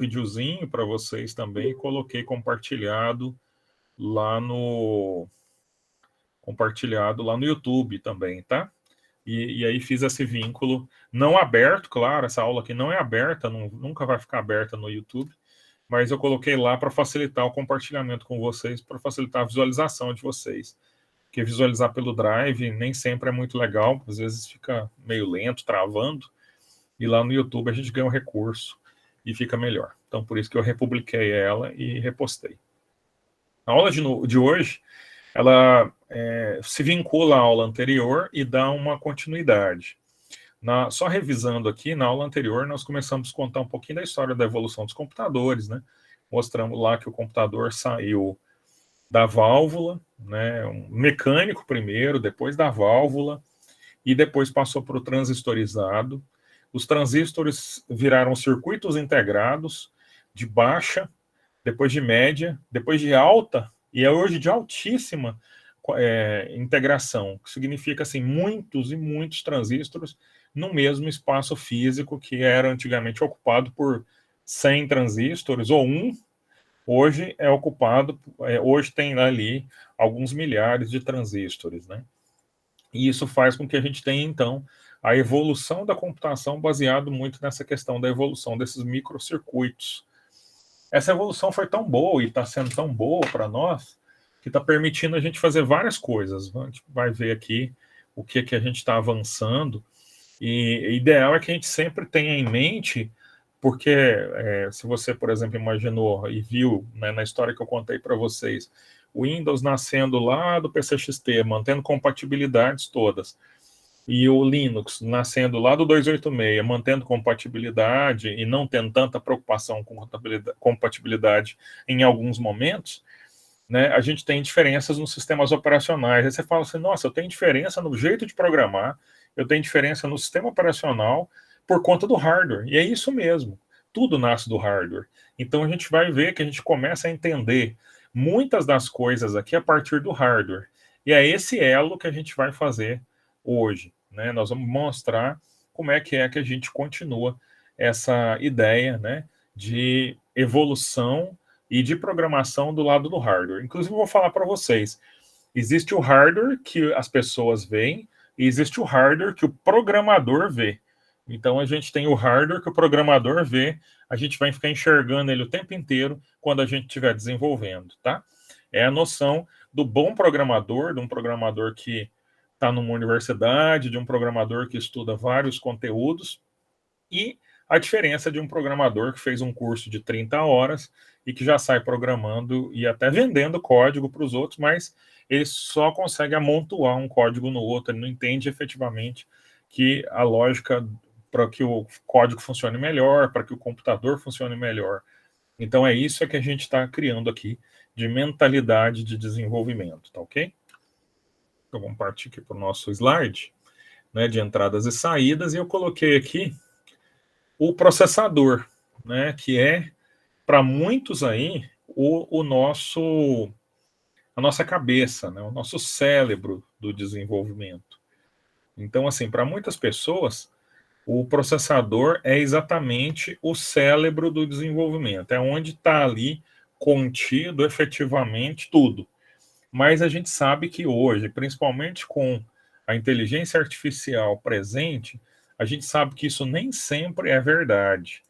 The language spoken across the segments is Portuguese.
videozinho para vocês também, coloquei compartilhado lá no YouTube também, tá? E aí fiz esse vínculo não aberto, claro, essa aula aqui não é aberta, nunca vai ficar aberta no YouTube, mas eu coloquei lá para facilitar o compartilhamento com vocês, para facilitar a visualização de vocês. Porque visualizar pelo Drive nem sempre é muito legal, às vezes fica meio lento, travando, e lá no YouTube a gente ganha um recurso e fica melhor. Então, por isso que eu republiquei ela e repostei. A aula de hoje, ela se vincula à aula anterior e dá uma continuidade. Só revisando aqui, na aula anterior, nós começamos a contar um pouquinho da história da evolução dos computadores, né? Mostramos lá que o computador saiu da válvula, né? Um mecânico primeiro, depois da válvula, e depois passou para o transistorizado. Os transistores viraram circuitos integrados de baixa, depois de média, depois de alta, e é hoje de altíssima integração, que significa assim, muitos e muitos transistores no mesmo espaço físico que era antigamente ocupado por 100 transistores, ou hoje é ocupado, hoje tem ali alguns milhares de transistores, né? E isso faz com que a gente tenha, então, a evolução da computação baseado muito nessa questão da evolução desses microcircuitos. Essa evolução foi tão boa e está sendo tão boa para nós que está permitindo a gente fazer várias coisas. A gente vai ver aqui o que a gente está avançando. E o ideal é que a gente sempre tenha em mente, porque se você, por exemplo, imaginou e viu, né, na história que eu contei para vocês, o Windows nascendo lá do PCXT, mantendo compatibilidades todas, e o Linux nascendo lá do 286, mantendo compatibilidade e não tendo tanta preocupação com compatibilidade em alguns momentos, né, a gente tem diferenças nos sistemas operacionais. Aí você fala assim, nossa, eu tenho diferença no jeito de programar, eu tenho diferença no sistema operacional por conta do hardware. E é isso mesmo, tudo nasce do hardware. Então a gente vai ver que a gente começa a entender muitas das coisas aqui a partir do hardware. E é esse elo que a gente vai fazer hoje, né? Nós vamos mostrar como é que a gente continua essa ideia, né, de evolução e de programação do lado do hardware. Inclusive, eu vou falar para vocês, existe o hardware que as pessoas veem e existe o hardware que o programador vê. Então, a gente tem o hardware que o programador vê, a gente vai ficar enxergando ele o tempo inteiro quando a gente estiver desenvolvendo, tá? É a noção do bom programador, de um programador que está numa universidade, de um programador que estuda vários conteúdos, e a diferença de um programador que fez um curso de 30 horas e que já sai programando e até vendendo código para os outros, mas ele só consegue amontoar um código no outro, ele não entende efetivamente que a lógica para que o código funcione melhor, para que o computador funcione melhor. Então é isso que a gente está criando aqui de mentalidade de desenvolvimento, tá ok? Então vamos partir aqui para o nosso slide, né, de entradas e saídas, e eu coloquei aqui o processador, né, que é, para muitos aí, a nossa cabeça, né, o nosso cérebro do desenvolvimento. Então, assim, para muitas pessoas, o processador é exatamente o cérebro do desenvolvimento, é onde está ali contido efetivamente tudo. Mas a gente sabe que hoje, principalmente com a inteligência artificial presente, a gente sabe que isso nem sempre é verdade.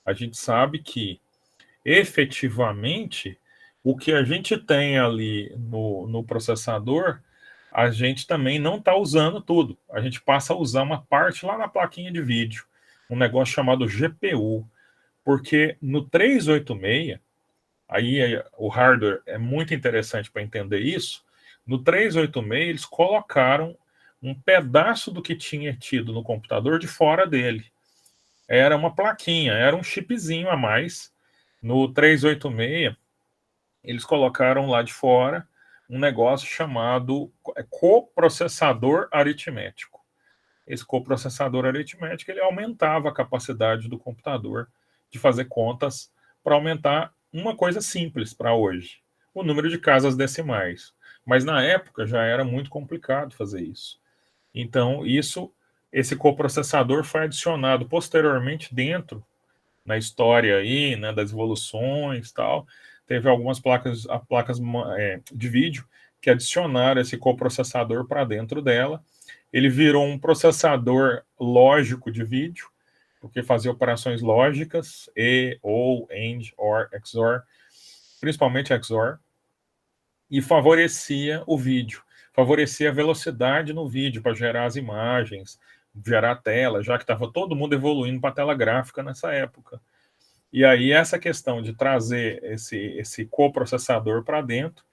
A gente sabe que, efetivamente, o que a gente tem ali no processador, a gente também não está usando tudo. A gente passa a usar uma parte lá na plaquinha de vídeo, um negócio chamado GPU. Porque no 386, aí o hardware é muito interessante para entender isso, no 386 eles colocaram um pedaço do que tinha tido no computador de fora dele. Era uma plaquinha, era um chipzinho a mais. No 386, eles colocaram lá de fora um negócio chamado coprocessador aritmético. Esse coprocessador aritmético ele aumentava a capacidade do computador de fazer contas para aumentar uma coisa simples para hoje, o número de casas decimais. Mas na época já era muito complicado fazer isso. Então, esse coprocessador foi adicionado posteriormente dentro na história aí, né, das evoluções e tal, teve algumas placas de vídeo que adicionaram esse coprocessador para dentro dela. Ele virou um processador lógico de vídeo, porque fazia operações lógicas, ou, AND, OR, XOR, principalmente XOR, e favorecia o vídeo, favorecia a velocidade no vídeo para gerar as imagens, gerar a tela, já que estava todo mundo evoluindo para a tela gráfica nessa época. E aí essa questão de trazer esse coprocessador para dentro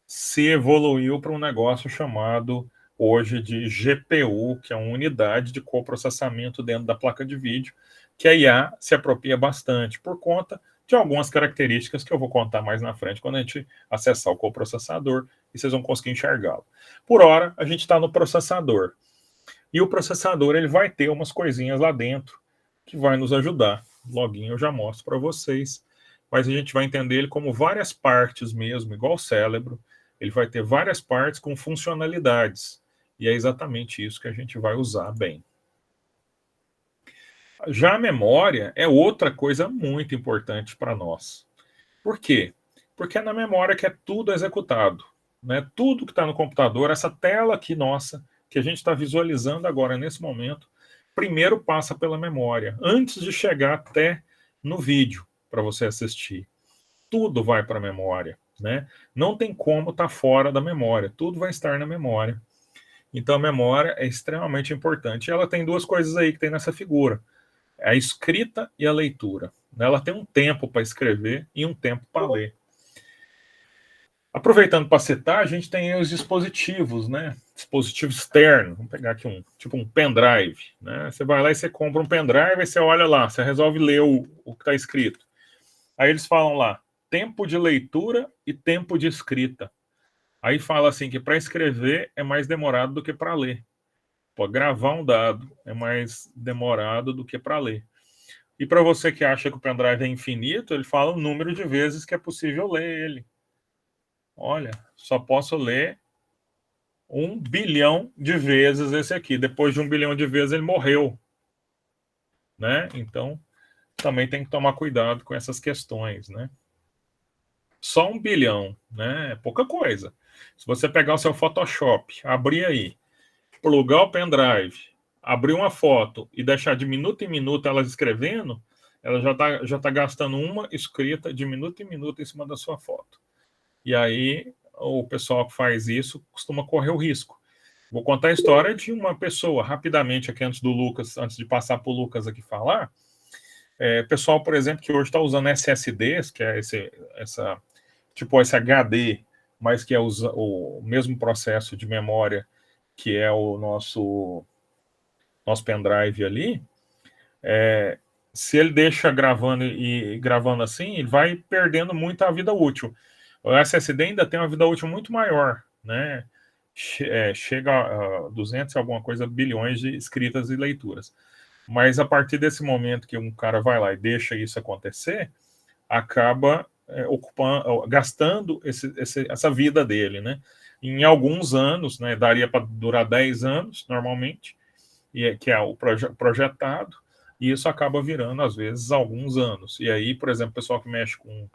se evoluiu para um negócio chamado hoje de GPU, que é uma unidade de coprocessamento dentro da placa de vídeo, que a IA se apropria bastante por conta de algumas características que eu vou contar mais na frente quando a gente acessar o coprocessador e vocês vão conseguir enxergá-lo. Por hora, a gente está no processador. E o processador ele vai ter umas coisinhas lá dentro que vai nos ajudar. Loguinho eu já mostro para vocês, mas a gente vai entender ele como várias partes mesmo, igual o cérebro. Ele vai ter várias partes com funcionalidades. E é exatamente isso que a gente vai usar bem. Já a memória é outra coisa muito importante para nós. Por quê? Porque é na memória que é tudo executado. Né? Tudo que está no computador, essa tela aqui nossa, que a gente está visualizando agora nesse momento, primeiro passa pela memória, antes de chegar até no vídeo para você assistir. Tudo vai para a memória. Né? Não tem como estar fora da memória, tudo vai estar na memória. Então a memória é extremamente importante. Ela tem duas coisas aí que tem nessa figura: a escrita e a leitura. Ela tem um tempo para escrever e um tempo para ler. Aproveitando para citar, a gente tem os dispositivos, né? Dispositivo externo. Vamos pegar aqui tipo um pendrive. Né? Você vai lá e você compra um pendrive, e você olha lá, você resolve ler o que está escrito. Aí eles falam lá, tempo de leitura e tempo de escrita. Aí fala assim que para escrever é mais demorado do que para ler. Pô, gravar um dado é mais demorado do que para ler. E para você que acha que o pendrive é infinito, ele fala o número de vezes que é possível ler ele. Olha, só posso ler 1 bilhão de vezes esse aqui. Depois de 1 bilhão de vezes ele morreu. Né? Então, também tem que tomar cuidado com essas questões, né? Só 1 bilhão, né? É pouca coisa. Se você pegar o seu Photoshop, abrir aí, plugar o pendrive, abrir uma foto e deixar de minuto em minuto ela escrevendo, ela já tá gastando uma escrita de minuto em minuto em cima da sua foto. E aí o pessoal que faz isso costuma correr o risco. Vou contar a história de uma pessoa, rapidamente aqui antes de passar para o Lucas aqui falar. Pessoal, por exemplo, que hoje está usando SSDs, que é tipo esse HD, mas que é o mesmo processo de memória que é o nosso pendrive ali, se ele deixa gravando e gravando assim, ele vai perdendo muito a vida útil. O SSD ainda tem uma vida útil muito maior, né? Chega a 200 e alguma coisa bilhões de escritas e leituras. Mas a partir desse momento que um cara vai lá e deixa isso acontecer, acaba gastando essa vida dele, né? Em alguns anos, né? Daria para durar 10 anos, normalmente, que é o projetado, e isso acaba virando, às vezes, alguns anos. E aí, por exemplo, o pessoal que mexe com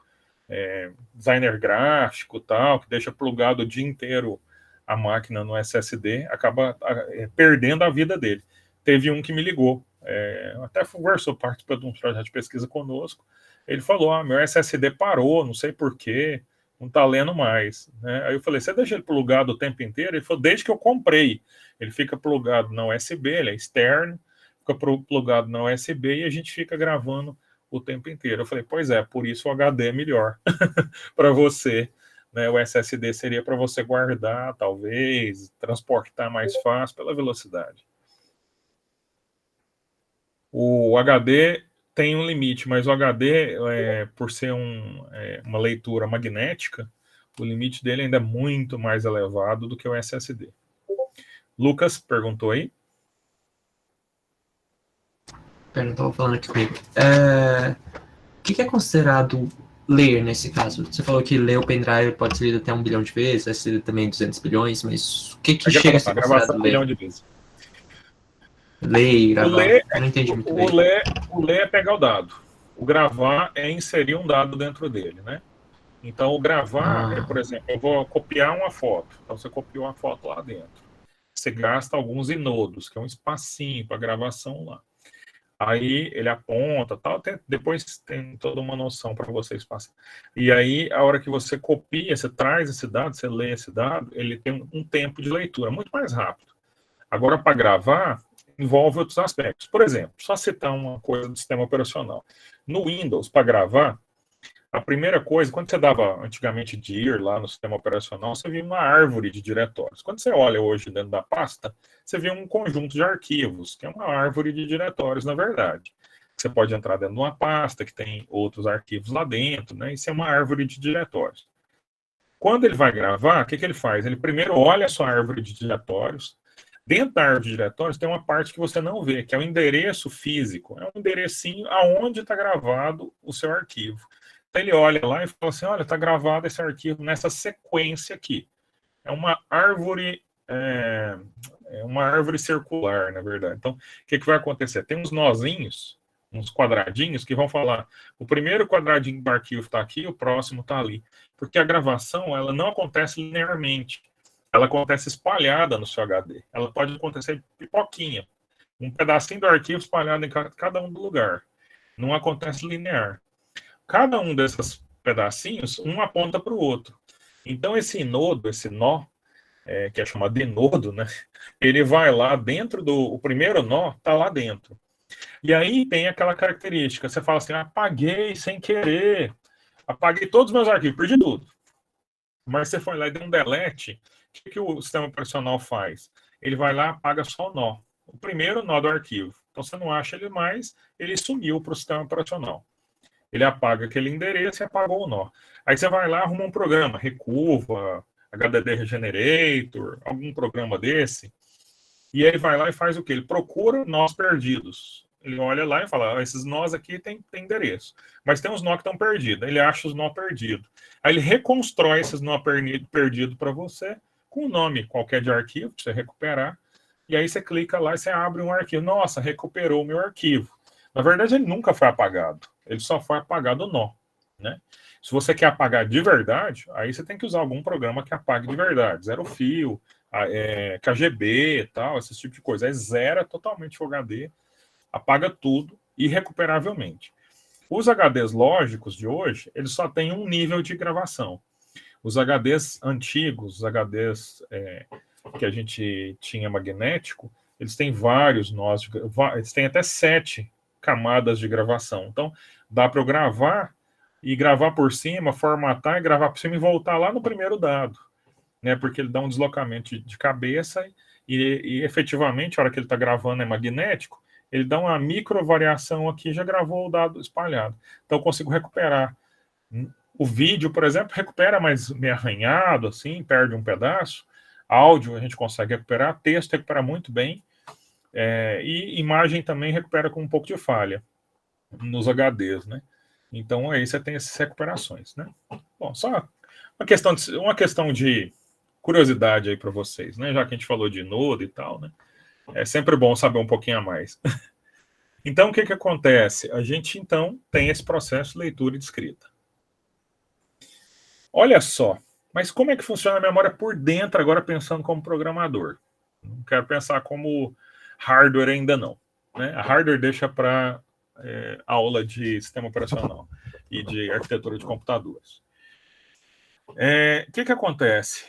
designer gráfico, tal, que deixa plugado o dia inteiro a máquina no SSD, acaba perdendo a vida dele. Teve um que me ligou, até conversou, participou de um projeto de pesquisa conosco, ele falou, meu SSD parou, não sei porquê, não está lendo mais. Né? Aí eu falei, você deixa ele plugado o tempo inteiro? Ele falou, desde que eu comprei. Ele fica plugado na USB, ele é externo, fica plugado na USB e a gente fica gravando o tempo inteiro. Eu falei, pois é, por isso o HD é melhor para você. Né? O SSD seria para você guardar, talvez, transportar mais fácil pela velocidade. O HD tem um limite, mas o HD, por ser uma leitura magnética, o limite dele ainda é muito mais elevado do que o SSD. Lucas perguntou aí. Pera, estava falando aqui comigo. O que é considerado ler nesse caso? Você falou que ler o pendrive pode ser lido até 1 bilhão de vezes, vai ser também 200 bilhões, mas o que chega a ser considerado ler? 1 bilhão de vezes. Ler, gravar. Eu não entendi muito bem. O ler é pegar o dado. O gravar é inserir um dado dentro dele, né? Então, o gravar é, Ah, por exemplo, eu vou copiar uma foto. Então, você copiou uma foto lá dentro. Você gasta alguns inodos, que é um espacinho para gravação lá. Aí ele aponta, tal, depois tem toda uma noção para vocês passar. E aí, a hora que você copia, você traz esse dado, você lê esse dado, ele tem um tempo de leitura muito mais rápido. Agora, para gravar, envolve outros aspectos. Por exemplo, só citar uma coisa do sistema operacional. No Windows, para gravar, a primeira coisa, quando você dava antigamente dir lá no sistema operacional, você via uma árvore de diretórios. Quando você olha hoje dentro da pasta, você vê um conjunto de arquivos, que é uma árvore de diretórios, na verdade. Você pode entrar dentro de uma pasta que tem outros arquivos lá dentro, né? Isso é uma árvore de diretórios. Quando ele vai gravar, o que ele faz? Ele primeiro olha a sua árvore de diretórios. Dentro da árvore de diretórios tem uma parte que você não vê, que é o endereço físico. É um enderecinho aonde está gravado o seu arquivo. Então ele olha lá e fala assim, olha, está gravado esse arquivo nessa sequência aqui. É uma árvore circular, na verdade. Então, o que vai acontecer? Tem uns nozinhos, uns quadradinhos que vão falar, o primeiro quadradinho do arquivo está aqui, o próximo está ali. Porque a gravação, ela não acontece linearmente. Ela acontece espalhada no seu HD. Ela pode acontecer pipoquinha. Um pedacinho do arquivo espalhado em cada um do lugar. Não acontece linear. Cada um desses pedacinhos, um aponta para o outro. Então, esse nodo, esse nó, que é chamado de nodo, né? Ele vai lá dentro o primeiro nó está lá dentro. E aí tem aquela característica, você fala assim, apaguei sem querer, apaguei todos os meus arquivos, perdi tudo. Mas você foi lá e deu um delete, o que o sistema operacional faz? Ele vai lá e apaga só o nó, o primeiro nó do arquivo. Então você não acha ele mais, ele sumiu para o sistema operacional. Ele apaga aquele endereço e apagou o nó. Aí você vai lá, arruma um programa, Recuva, HDD Regenerator, algum programa desse, e ele vai lá e faz o quê? Ele procura nós perdidos. Ele olha lá e fala, esses nós aqui tem endereço, mas tem uns nó que estão perdidos. Ele acha os nó perdidos. Aí ele reconstrói esses nó perdidos para você, com o nome qualquer de arquivo, para você recuperar, e aí você clica lá e você abre um arquivo. Nossa, recuperou o meu arquivo. Na verdade, ele nunca foi apagado. Ele só foi apagado o nó, né? Se você quer apagar de verdade, aí você tem que usar algum programa que apague de verdade. Zero fio, KGB e tal, esse tipo de coisa. Aí zera totalmente o HD, apaga tudo irrecuperavelmente. Os HDs lógicos de hoje, eles só têm um nível de gravação. Os HDs antigos, os HDs que a gente tinha magnético, eles têm vários nós, eles têm até 7 camadas de gravação. Então, dá para eu gravar e gravar por cima, formatar e gravar por cima e voltar lá no primeiro dado, né? Porque ele dá um deslocamento de cabeça e efetivamente, a hora que ele está gravando é magnético, ele dá uma micro variação aqui, já gravou o dado espalhado. Então, eu consigo recuperar. O vídeo, por exemplo, recupera, mas meio arranhado, assim, perde um pedaço. Áudio a gente consegue recuperar, texto recupera muito bem, e imagem também recupera com um pouco de falha nos HDs, né? Então aí você tem essas recuperações, né? Bom, só uma questão de curiosidade aí para vocês, né? Já que a gente falou de nodo e tal, né? É sempre bom saber um pouquinho a mais. Então, o que acontece? A gente, então, tem esse processo de leitura e de escrita. Olha só, mas como é que funciona a memória por dentro, agora pensando como programador? Não quero pensar como hardware ainda não, né? A hardware deixa para aula de sistema operacional e de arquitetura de computadores. O que acontece?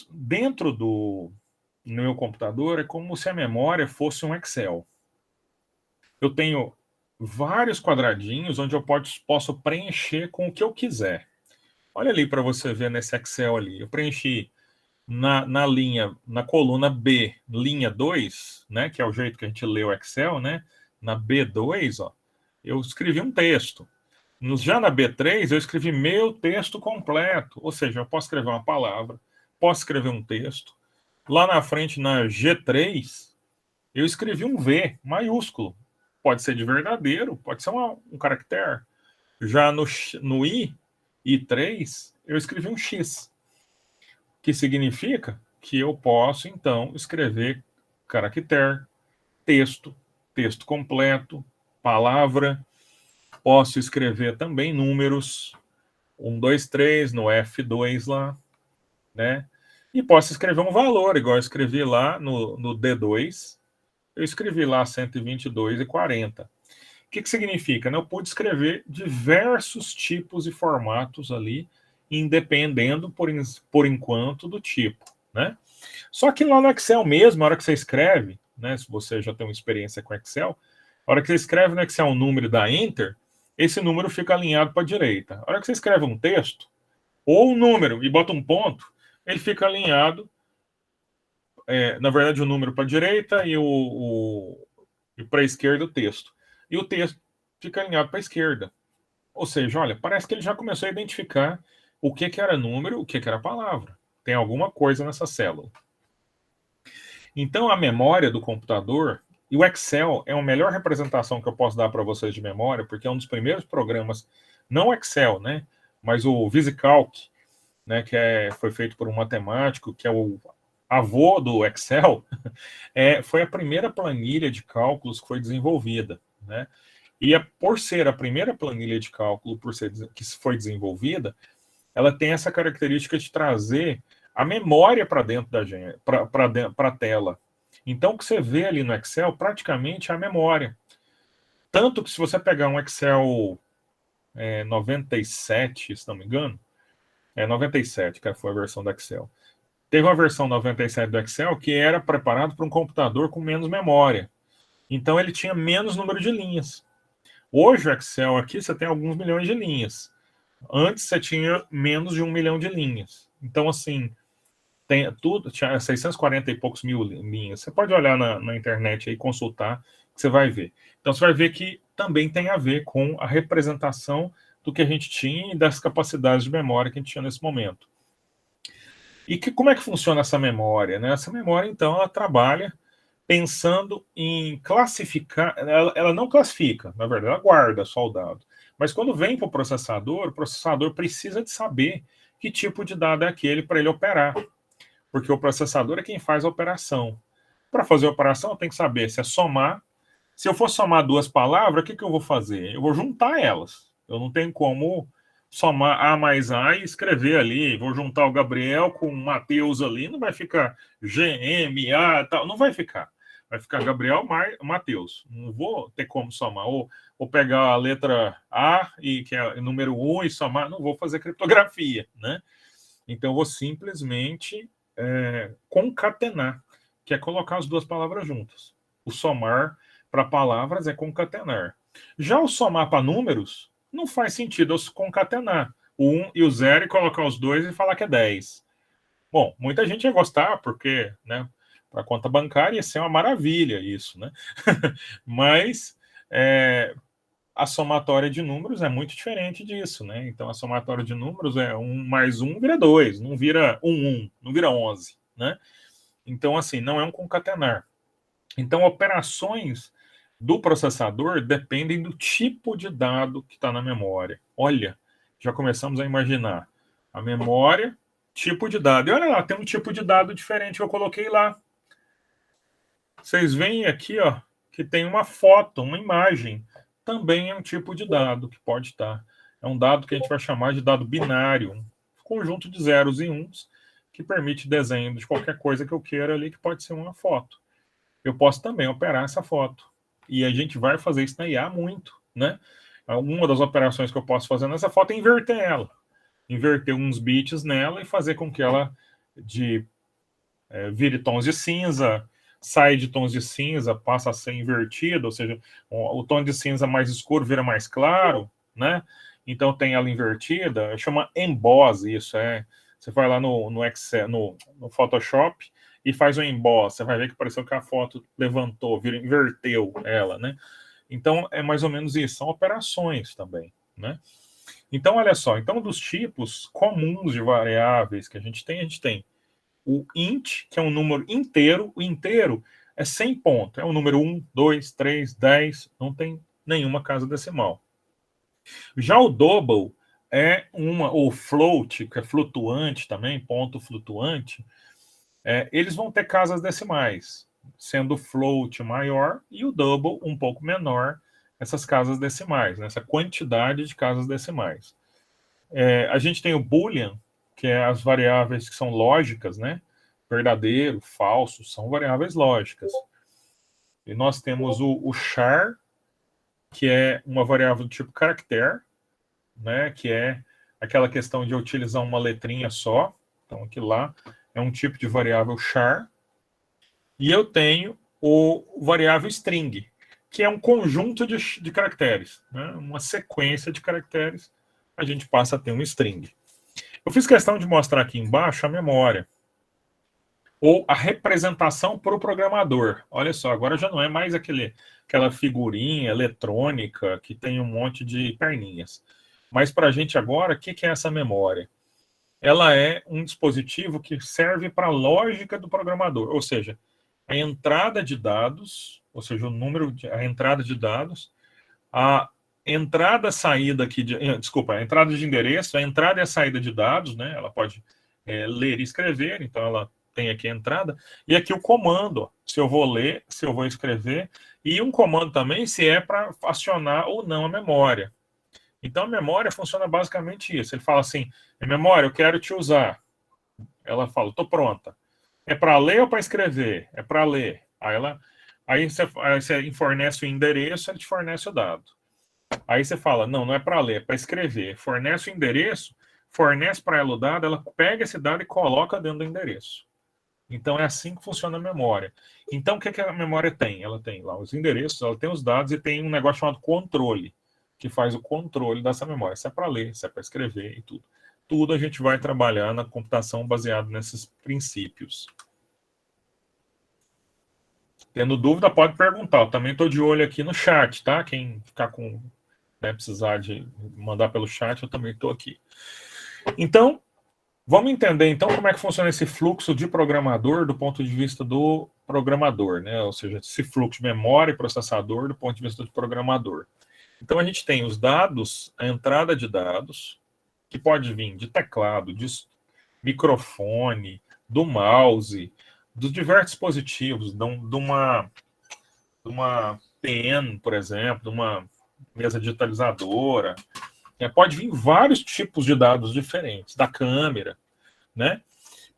Dentro do meu computador é como se a memória fosse um Excel. Eu tenho vários quadradinhos onde eu posso preencher com o que eu quiser. Olha ali para você ver nesse Excel ali. Eu preenchi na coluna B, linha 2, né, que é o jeito que a gente lê o Excel, né? Na B2, ó, eu escrevi um texto. Já na B3, eu escrevi meu texto completo. Ou seja, eu posso escrever uma palavra, posso escrever um texto. Lá na frente, na G3, eu escrevi um V maiúsculo. Pode ser de verdadeiro, pode ser um caractere. Já no I3, eu escrevi um X, que significa que eu posso, então, escrever caractere, texto completo, palavra, Posso escrever também números 1, 2, 3 no F2 lá, né? E posso escrever um valor, igual eu escrevi lá no D2, eu escrevi lá 122,40. O que significa? Né? Eu pude escrever diversos tipos e formatos ali, independendo, por enquanto, do tipo, né? Só que lá no Excel mesmo, a hora que você escreve, né, se você já tem uma experiência com Excel, a hora que você escreve no Excel um número e dá Enter, esse número fica alinhado para a direita. A hora que você escreve um texto, ou um número e bota um ponto, ele fica alinhado, na verdade, o número para a direita e para a esquerda o texto. E o texto fica alinhado para a esquerda. Ou seja, olha, parece que ele já começou a identificar o que era número, o que era palavra. Tem alguma coisa nessa célula. Então, a memória do computador, e o Excel é a melhor representação que eu posso dar para vocês de memória, porque é um dos primeiros programas, não o Excel, né, mas o VisiCalc, né, que foi feito por um matemático, que é o avô do Excel, foi a primeira planilha de cálculos que foi desenvolvida, né? E por ser a primeira planilha de cálculo que foi desenvolvida, ela tem essa característica de trazer a memória para dentro da gente, para a tela. Então, o que você vê ali no Excel, praticamente é a memória. Tanto que se você pegar um Excel 97, se não me engano, 97, que foi a versão do Excel. Teve uma versão 97 do Excel que era preparado para um computador com menos memória. Então, ele tinha menos número de linhas. Hoje, o Excel aqui, você tem alguns milhões de linhas. Antes, você tinha menos de 1 milhão de linhas. Então, assim, tem tudo, tinha 640 e poucos mil linhas. Você pode olhar na internet e consultar, que você vai ver. Então, você vai ver que também tem a ver com a representação do que a gente tinha e das capacidades de memória que a gente tinha nesse momento. E como é que funciona essa memória? Né? Essa memória, então, ela trabalha pensando em classificar, ela não classifica, na verdade, ela guarda só o dado. Mas quando vem para o processador precisa de saber que tipo de dado é aquele para ele operar. Porque o processador é quem faz a operação. Para fazer a operação, eu tenho que saber se é somar. Se eu for somar duas palavras, o que eu vou fazer? Eu vou juntar elas. Eu não tenho como somar A mais A e escrever ali. Vou juntar o Gabriel com o Matheus ali. Não vai ficar GMA tal. Não vai ficar. Vai ficar Gabriel mais Matheus. Não vou ter como somar. Ou pegar a letra A, que é o número 1, e somar. Não vou fazer criptografia, né? Então, eu vou simplesmente concatenar, que é colocar as duas palavras juntas. O somar para palavras é concatenar. Já o somar para números, não faz sentido eu concatenar o 1 e o 0 e colocar os dois e falar que é 10. Bom, muita gente ia gostar, porque, né, para conta bancária ia ser uma maravilha isso, né? Mas a somatória de números é muito diferente disso, né? Então, a somatória de números é 1 mais 1 vira 2, não vira 1, não vira 11, né? Então, assim, não é um concatenar. Então, operações do processador dependem do tipo de dado que está na memória. Olha, já começamos a imaginar a memória, tipo de dado. E olha lá, tem um tipo de dado diferente que eu coloquei lá. Vocês veem aqui, ó, que tem uma foto, uma imagem. Também é um tipo de dado que pode estar. É um dado que a gente vai chamar de dado binário, um conjunto de zeros e uns que permite desenho de qualquer coisa que eu queira ali, que pode ser uma foto. Eu posso também operar essa foto. E a gente vai fazer isso na IA muito, né? Uma das operações que eu posso fazer nessa foto é inverter ela. Inverter uns bits nela e fazer com que ela vire tons de cinza, sai de tons de cinza, passa a ser invertido, ou seja, o tom de cinza mais escuro vira mais claro, né? Então tem ela invertida, chama emboss isso, você vai lá no Excel, no Photoshop e faz um emboss, você vai ver que pareceu que a foto levantou, inverteu ela, né? Então é mais ou menos isso, são operações também, né? Então olha só, então dos tipos comuns de variáveis que a gente tem o int, que é um número inteiro. O inteiro é 100 pontos. É o número 1, 2, 3, 10. Não tem nenhuma casa decimal. Já o double ou float, que é flutuante também, ponto flutuante. Eles vão ter casas decimais, sendo o float maior e o double um pouco menor, essas casas decimais, né, essa quantidade de casas decimais. A gente tem o Boolean, que é as variáveis que são lógicas, né? Verdadeiro, falso, são variáveis lógicas. E nós temos o char, que é uma variável do tipo caractere, né? Que é aquela questão de utilizar uma letrinha só. Então, aqui lá é um tipo de variável char. E eu tenho o variável string, que é um conjunto de caracteres, né? Uma sequência de caracteres, a gente passa a ter um string. Eu fiz questão de mostrar aqui embaixo a memória, ou a representação para o programador. Olha só, agora já não é mais aquela figurinha eletrônica que tem um monte de perninhas. Mas para a gente agora, o que é essa memória? Ela é um dispositivo que serve para a lógica do programador, ou seja, a entrada de dados, ou seja, a entrada de dados, a entrada, saída aqui, a entrada de endereço, a entrada e a saída de dados, né? Ela pode ler e escrever, então ela tem aqui a entrada, e aqui o comando, se eu vou ler, se eu vou escrever, e um comando também se é para acionar ou não a memória. Então a memória funciona basicamente isso. Ele fala assim, memória, eu quero te usar. Ela fala, estou pronta. É para ler ou para escrever? É para ler. Aí você fornece o endereço, ele te fornece o dado. Aí você fala, não é para ler, é para escrever. Fornece o endereço, fornece para ela o dado, ela pega esse dado e coloca dentro do endereço. Então é assim que funciona a memória. Então o que a memória tem? Ela tem lá os endereços, ela tem os dados e tem um negócio chamado controle, que faz o controle dessa memória. Se é para ler, se é para escrever e tudo. Tudo a gente vai trabalhar na computação baseado nesses princípios. Tendo dúvida, pode perguntar. Eu também estou de olho aqui no chat, tá? Quem ficar com, precisar de mandar pelo chat, eu também estou aqui. Então, vamos entender então como é que funciona esse fluxo de programador do ponto de vista do programador, né? Ou seja, esse fluxo de memória e processador do ponto de vista do programador. Então, a gente tem os dados, a entrada de dados, que pode vir de teclado, de microfone, do mouse, dos diversos dispositivos, de uma pen, por exemplo, de uma mesa digitalizadora. Pode vir vários tipos de dados diferentes, da câmera, né?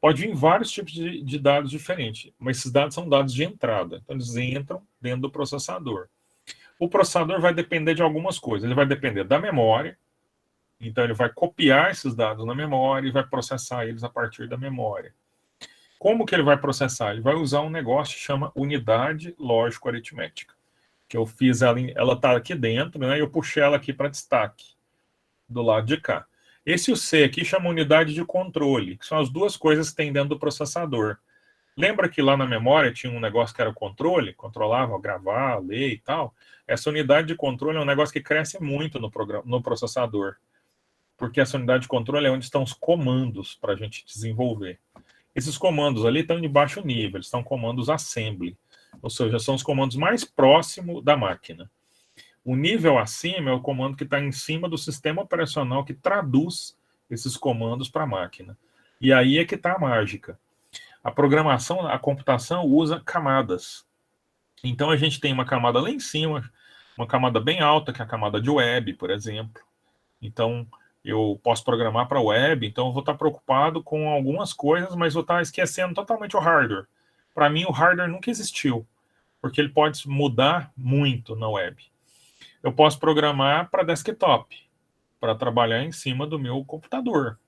Pode vir vários tipos de dados diferentes, mas esses dados são dados de entrada. Então, eles entram dentro do processador. O processador vai depender de algumas coisas. Ele vai depender da memória, então ele vai copiar esses dados na memória e vai processar eles a partir da memória. Como que ele vai processar? Ele vai usar um negócio que chama unidade lógico-aritmética, que eu fiz ela está aqui dentro, né? E eu puxei ela aqui para destaque, do lado de cá. Esse C aqui chama unidade de controle, que são as duas coisas que tem dentro do processador. Lembra que lá na memória tinha um negócio que era o controle, controlava gravar, ler e tal? Essa unidade de controle é um negócio que cresce muito no processador, porque essa unidade de controle é onde estão os comandos para a gente desenvolver. Esses comandos ali estão de baixo nível, eles são comandos assembly, ou seja, são os comandos mais próximos da máquina. O nível acima é o comando que está em cima do sistema operacional que traduz esses comandos para a máquina. E aí é que está a mágica. A programação, a computação usa camadas. Então a gente tem uma camada lá em cima, uma camada bem alta, que é a camada de web, por exemplo. Então eu posso programar para web, então eu vou estar preocupado com algumas coisas, mas vou estar esquecendo totalmente o hardware. Para mim o hardware nunca existiu, porque ele pode mudar muito na web. Eu posso programar para desktop, para trabalhar em cima do meu computador.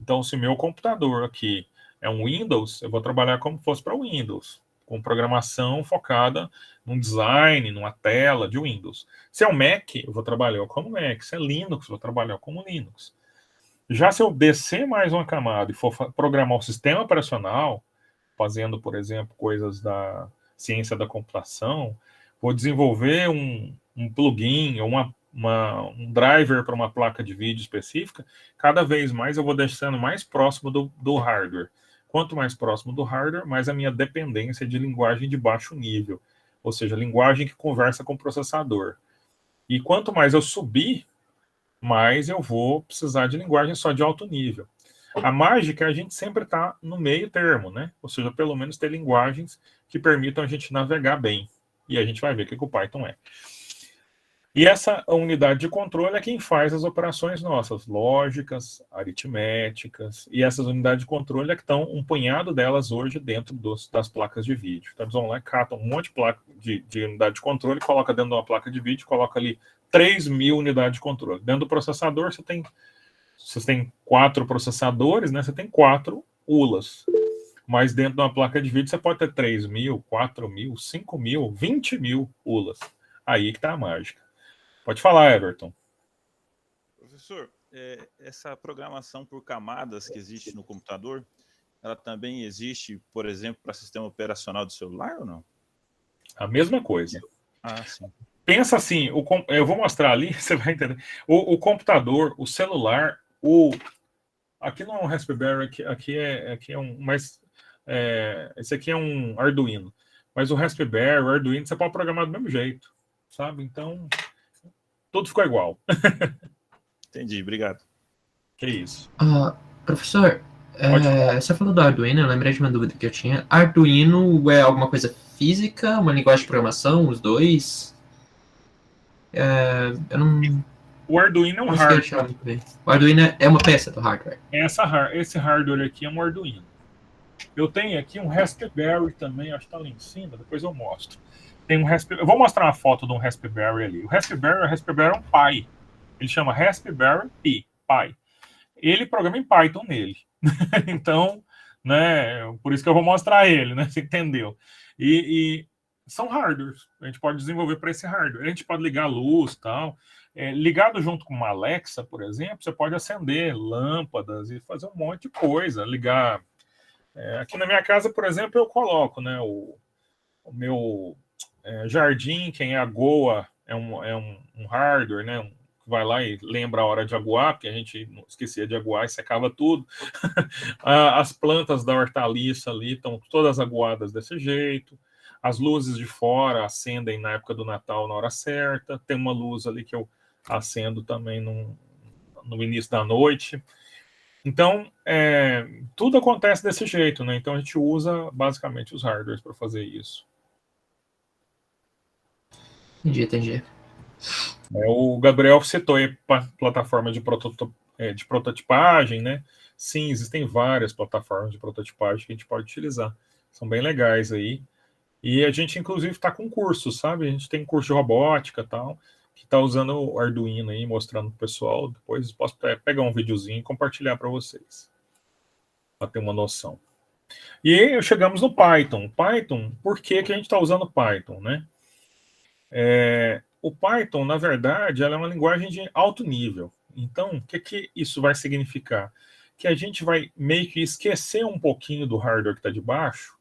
Então, se meu computador aqui é um Windows, eu vou trabalhar como fosse para o Windows, com programação focada num design, numa tela de Windows. Se é um Mac, eu vou trabalhar como Mac. Se é Linux, eu vou trabalhar como Linux. Já se eu descer mais uma camada e for programar o sistema operacional, fazendo, por exemplo, coisas da ciência da computação, vou desenvolver um plugin ou um driver para uma placa de vídeo específica, cada vez mais eu vou descendo mais próximo do hardware. Quanto mais próximo do hardware, mais a minha dependência de linguagem de baixo nível, ou seja, linguagem que conversa com o processador. E quanto mais eu subir, mais eu vou precisar de linguagem só de alto nível. A mágica é a gente sempre estar no meio termo, né? Ou seja, pelo menos ter linguagens que permitam a gente navegar bem. E a gente vai ver o que o Python é. E essa unidade de controle é quem faz as operações nossas, lógicas, aritméticas, e essas unidades de controle é que estão, um punhado delas hoje dentro das placas de vídeo. Então eles vão lá e catam um monte de placa de unidade de controle, coloca dentro de uma placa de vídeo, coloca ali 3.000 unidades de controle. Dentro do processador você tem 4 processadores, né? Você tem 4 ULAs. Mas dentro de uma placa de vídeo você pode ter 3.000, 4.000, 5.000, 20.000 ULAs. Aí que tá a mágica. Pode falar, Everton. Professor, essa programação por camadas que existe no computador, ela também existe, por exemplo, para sistema operacional do celular ou não? A mesma coisa. Ah, sim. Pensa assim, eu vou mostrar ali, você vai entender. O computador, o celular, aqui não é um Raspberry, aqui é um, mas esse aqui é um Arduino. Mas o Raspberry, o Arduino, você pode programar do mesmo jeito, sabe? Então, tudo ficou igual. Entendi, obrigado. Que isso. Professor, você falou do Arduino, eu lembrei de uma dúvida que eu tinha. Arduino é alguma coisa física, uma linguagem de programação, os dois? Eu não O Arduino é um consegui achar hardware. muito bem. O Arduino é uma peça do hardware. Esse hardware aqui é um Arduino. Eu tenho aqui um Raspberry também, acho que está lá em cima, depois eu mostro. Tem um Raspberry, eu vou mostrar uma foto de um Raspberry ali. O Raspberry é um Pi. Ele chama Raspberry Pi. Ele programa em Python nele. Então, né, por isso que eu vou mostrar ele, né? Você entendeu? E são hardwares. A gente pode desenvolver para esse hardware. A gente pode ligar a luz e tal. Ligado junto com uma Alexa, por exemplo, você pode acender lâmpadas e fazer um monte de coisa. Ligar. Aqui na minha casa, por exemplo, eu coloco, né, o meu jardim, quem é a Goa, é um hardware, né? Que vai lá e lembra a hora de aguar, porque a gente esquecia de aguar e secava tudo. As plantas da hortaliça ali estão todas aguadas desse jeito. As luzes de fora acendem na época do Natal na hora certa. Tem uma luz ali que eu acendo também no início da noite. Então, tudo acontece desse jeito, né? Então a gente usa basicamente os hardwares para fazer isso. Entendi. O Gabriel citou aí plataforma de prototipagem, né? Sim, existem várias plataformas de prototipagem que a gente pode utilizar. São bem legais aí. E a gente, inclusive, está com cursos, sabe? A gente tem curso de robótica e tal, que está usando o Arduino aí, mostrando para o pessoal. Depois posso pegar um videozinho e compartilhar para vocês, para ter uma noção. E aí chegamos no Python. Python, por que a gente está usando Python, né? O Python, na verdade, ela é uma linguagem de alto nível. Então, o que isso vai significar? Que a gente vai meio que esquecer um pouquinho do hardware que está de baixo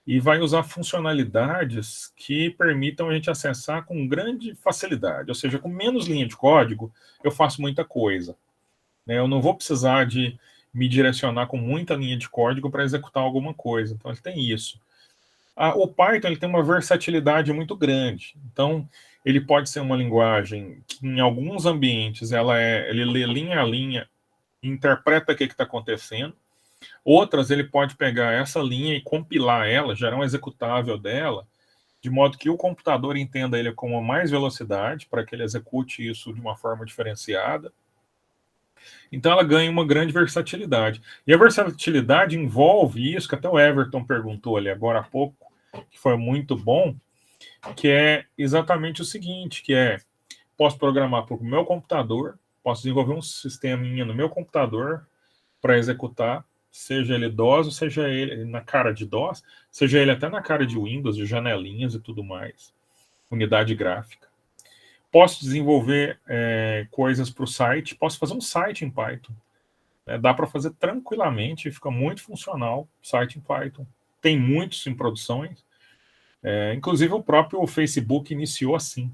e vai usar funcionalidades que permitam a gente acessar com grande facilidade. Ou seja, com menos linha de código, eu faço muita coisa. Eu não vou precisar de me direcionar com muita linha de código para executar alguma coisa. Então, ele tem isso. O Python ele tem uma versatilidade muito grande. Então, ele pode ser uma linguagem que, em alguns ambientes, ele lê linha a linha, interpreta o que está acontecendo. Outras, ele pode pegar essa linha e compilar ela, gerar um executável dela, de modo que o computador entenda ele com mais velocidade, para que ele execute isso de uma forma diferenciada. Então, ela ganha uma grande versatilidade. E a versatilidade envolve isso, que até o Everton perguntou ali agora há pouco, que foi muito bom, que é exatamente o seguinte, posso programar para o meu computador, posso desenvolver um sisteminha no meu computador para executar, seja ele DOS, ou seja ele na cara de DOS, seja ele até na cara de Windows, de janelinhas e tudo mais, unidade gráfica. Posso desenvolver coisas para o site, posso fazer um site em Python. Dá para fazer tranquilamente, fica muito funcional, site em Python. Tem muitos em produções. Inclusive o próprio Facebook iniciou assim.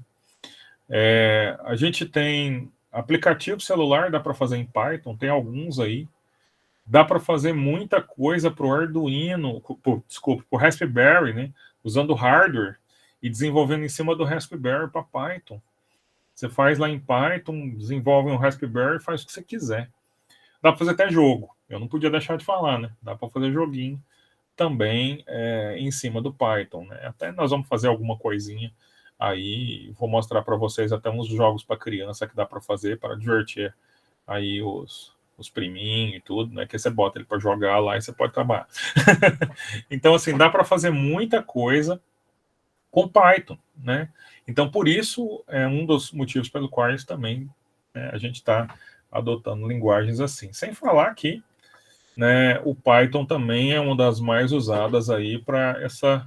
A gente tem aplicativo celular, dá para fazer em Python, tem alguns aí. Dá para fazer muita coisa para o Arduino, para o Raspberry, né? Usando hardware e desenvolvendo em cima do Raspberry para Python. Você faz lá em Python, desenvolve um Raspberry e faz o que você quiser. Dá para fazer até jogo. Eu não podia deixar de falar, né? Dá para fazer joguinho também em cima do Python, né? Até nós vamos fazer alguma coisinha Aí vou mostrar para vocês até uns jogos para criança que dá para fazer para divertir aí os priminhos e tudo, né? Que você bota ele para jogar lá e você pode trabalhar. Então, assim, dá para fazer muita coisa com Python, né? Então, por isso, é um dos motivos pelo quais também, né, a gente está adotando linguagens assim. Sem falar que, né, o Python também é uma das mais usadas aí para essa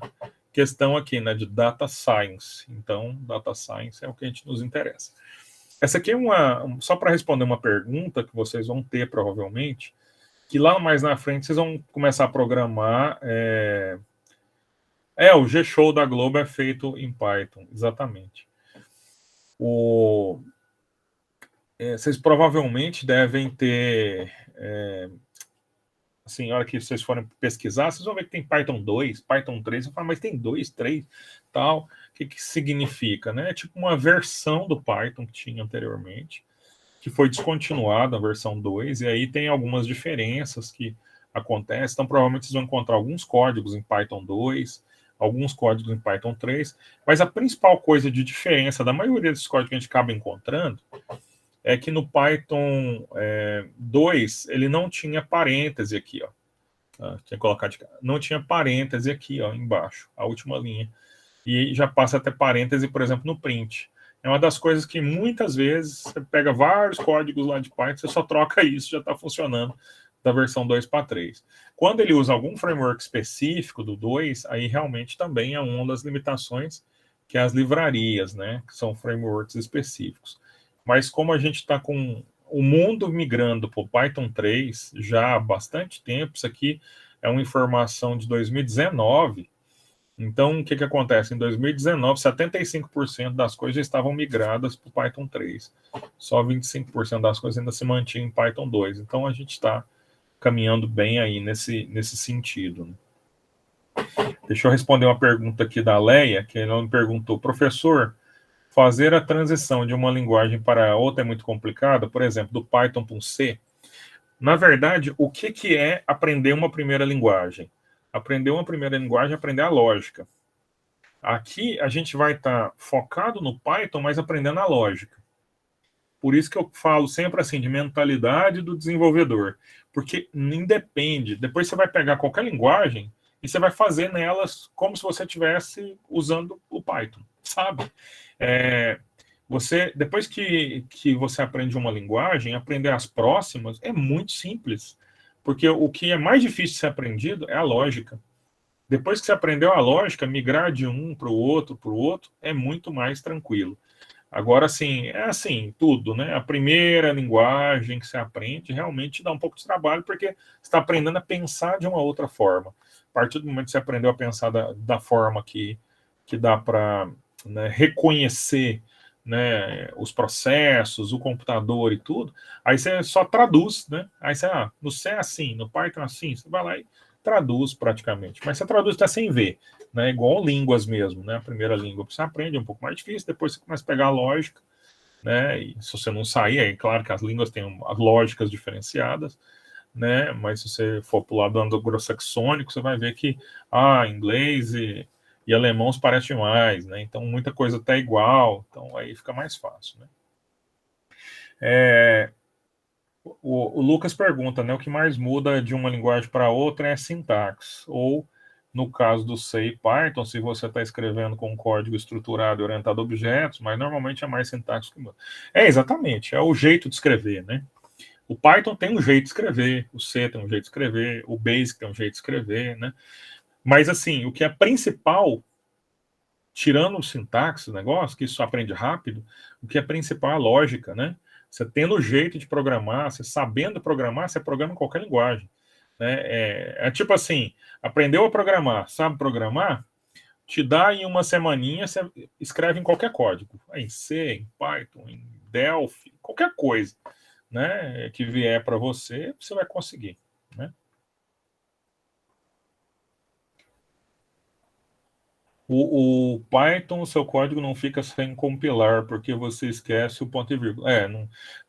questão aqui, né, de data science. Então, data science é o que a gente nos interessa. Essa aqui é só para responder uma pergunta que vocês vão ter provavelmente, que lá mais na frente vocês vão começar a programar. O G-Show da Globo é feito em Python, exatamente. Vocês provavelmente devem ter. Assim, a hora que vocês forem pesquisar, vocês vão ver que tem Python 2, Python 3. Você fala, mas tem 2, 3, tal. O que significa, né? É tipo uma versão do Python que tinha anteriormente, que foi descontinuada, a versão 2, e aí tem algumas diferenças que acontecem. Então, provavelmente vocês vão encontrar alguns códigos em Python 2, alguns códigos em Python 3, mas a principal coisa de diferença da maioria desses códigos que a gente acaba encontrando é que no Python 2 ele não tinha parêntese aqui, ó. Tinha colocado não tinha parêntese aqui, ó, embaixo, a última linha. E já passa até parêntese, por exemplo, no print. É uma das coisas que muitas vezes você pega vários códigos lá de Python, você só troca isso, já está funcionando da versão 2 para 3. Quando ele usa algum framework específico do 2, aí realmente também é uma das limitações, que é as livrarias, né, que são frameworks específicos. Mas como a gente está com o mundo migrando para o Python 3 já há bastante tempo, isso aqui é uma informação de 2019, então o que acontece? Em 2019, 75% das coisas já estavam migradas para o Python 3, só 25% das coisas ainda se mantinham em Python 2, então a gente está caminhando bem aí nesse sentido, né? Deixa eu responder uma pergunta aqui da Leia, que ela me perguntou, professor, fazer a transição de uma linguagem para outra é muito complicada, por exemplo, do Python para um C. Na verdade, o que é aprender uma primeira linguagem? Aprender uma primeira linguagem é aprender a lógica. Aqui a gente vai estar focado no Python, mas aprendendo a lógica. Por isso que eu falo sempre assim, de mentalidade do desenvolvedor. Porque independe, depois você vai pegar qualquer linguagem e você vai fazer nelas como se você estivesse usando o Python, sabe? Depois que você aprende uma linguagem, aprender as próximas é muito simples, porque o que é mais difícil de ser aprendido é a lógica. Depois que você aprendeu a lógica, migrar de um para o outro é muito mais tranquilo. Agora, sim, é assim, tudo, né? A primeira linguagem que você aprende realmente dá um pouco de trabalho, porque você está aprendendo a pensar de uma outra forma. A partir do momento que você aprendeu a pensar da forma que dá para, né, reconhecer, né, os processos, o computador e tudo, aí você só traduz, né? Aí você, no C é assim, no Python é assim, você vai lá e traduz praticamente. Mas você traduz até sem ver, né? Igual línguas mesmo, né? A primeira língua você aprende é um pouco mais difícil, depois você começa a pegar a lógica, né? E se você não sair, é claro que as línguas têm as lógicas diferenciadas, né? Mas se você for para o lado anglo-saxônico, você vai ver que inglês e alemão se parecem mais, né? Então muita coisa tá igual, então aí fica mais fácil, né? O Lucas pergunta, né? O que mais muda de uma linguagem para outra é a sintaxe, ou no caso do C e Python, se você está escrevendo com um código estruturado e orientado a objetos, mas normalmente é mais sintaxe que muda. Exatamente, é o jeito de escrever, né? O Python tem um jeito de escrever, o C tem um jeito de escrever, o Basic tem um jeito de escrever, né? Mas, assim, o que é principal, tirando o sintaxe do negócio, que isso aprende rápido, o que é principal é a lógica, né? Você tendo o jeito de programar, você sabendo programar, você programa em qualquer linguagem, né? É tipo assim, aprendeu a programar, sabe programar, te dá em uma semaninha, você escreve em qualquer código, em C, em Python, em Delphi, qualquer coisa, né, que vier para você, você vai conseguir, né? O Python, o seu código não fica sem compilar, porque você esquece o ponto e vírgula.